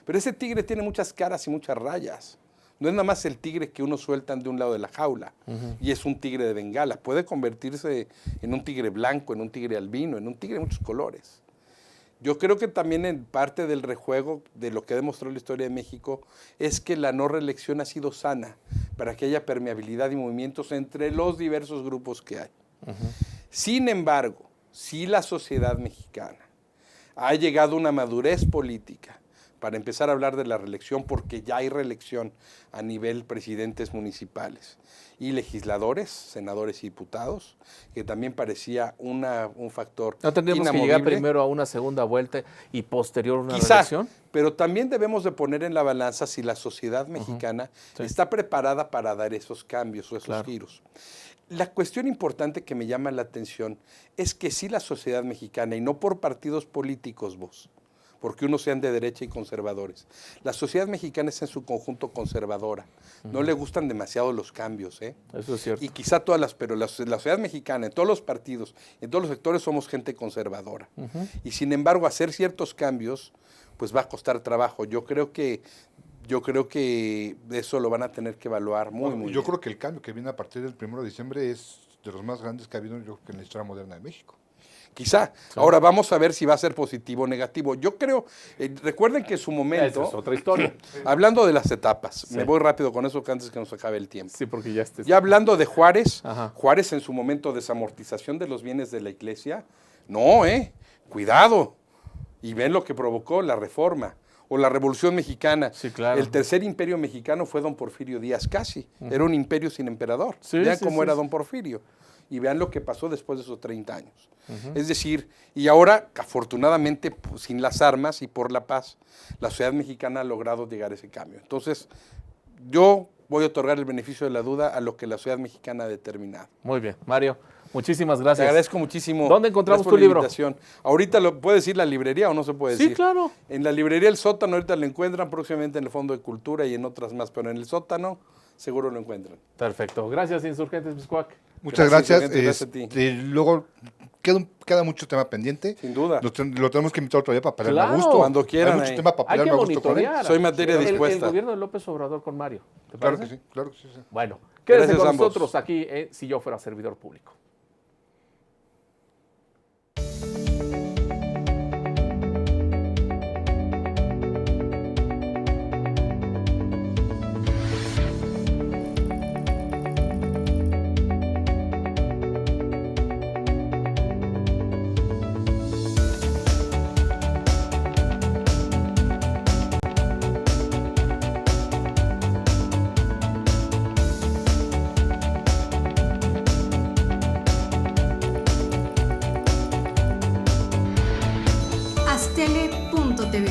Pero ese tigre tiene muchas caras y muchas rayas. No es nada más el tigre que uno sueltan de un lado de la jaula, y es un tigre de Bengala. Puede convertirse en un tigre blanco, en un tigre albino, en un tigre de muchos colores. Yo creo que también en parte del rejuego de lo que ha demostrado la historia de México es que la no reelección ha sido sana para que haya permeabilidad y movimientos entre los diversos grupos que hay. Sin embargo, si la sociedad mexicana ha llegado a una madurez política para empezar a hablar de la reelección, porque ya hay reelección a nivel presidentes municipales y legisladores, senadores y diputados, que también parecía un factor ¿No tendríamos que inamovible. llegar primero a una segunda vuelta y posterior una Quizá, reelección? pero también debemos de poner en la balanza si la sociedad mexicana Sí. está preparada para dar esos cambios o esos Claro. giros. La cuestión importante que me llama la atención es que sí la sociedad mexicana, y no por partidos políticos vos, porque unos sean de derecha y conservadores. La sociedad mexicana es en su conjunto conservadora. No le gustan demasiado los cambios, ¿eh? Eso es cierto. Y quizá pero la sociedad mexicana, en todos los partidos, en todos los sectores somos gente conservadora. Y sin embargo, hacer ciertos cambios, pues va a costar trabajo. Yo creo que eso lo van a tener que evaluar muy Yo bien. creo que el cambio que viene a partir del 1 de diciembre es de los más grandes que ha habido, yo creo, que en la historia moderna de México. Quizá. Ahora vamos a ver si va a ser positivo o negativo. Yo creo, recuerden que en su momento, Esa es otra historia. hablando de las etapas, Sí. me voy rápido con eso que antes que nos acabe el tiempo. Sí, porque ya estés. Ya hablando de Juárez, Ajá. Juárez en su momento desamortización de los bienes de la iglesia, no, cuidado. Y ven lo que provocó la reforma o la Revolución Mexicana. Sí, claro. El tercer imperio mexicano fue don Porfirio Díaz casi. Era un imperio sin emperador. Sí, Vean sí, cómo sí, era sí. don Porfirio. Y vean lo que pasó después de esos 30 años. Es decir, y ahora, afortunadamente, pues, sin las armas y por la paz, la sociedad mexicana ha logrado llegar a ese cambio. Entonces, yo voy a otorgar el beneficio de la duda a lo que la sociedad mexicana ha determinado. Muy bien, Mario. Muchísimas Te gracias. agradezco muchísimo. ¿Dónde encontramos Gracias por tu la libro? invitación. Ahorita lo puede decir la librería o no se puede Sí, decir. claro. En la librería El Sótano ahorita lo encuentran, próximamente en el Fondo de Cultura y en otras más, pero en El Sótano seguro lo encuentran. Perfecto. Gracias, Insurgentes Miscuac. Muchas Gracias, gracias. Vicente, gracias a ti. Luego queda mucho tema pendiente. Sin duda. Lo tenemos que invitar otro día para pelear Claro. a gusto. Cuando quieran, Hay mucho ahí. tema para Hay que pelear a gusto con él. monitorear. Soy materia dispuesta. El gobierno de López Obrador con Mario. ¿Te Claro que parece? sí, claro que sí. sí. Bueno, quédense Gracias con a ambos. nosotros aquí en Si Yo Fuera Servidor Público. Astele.tv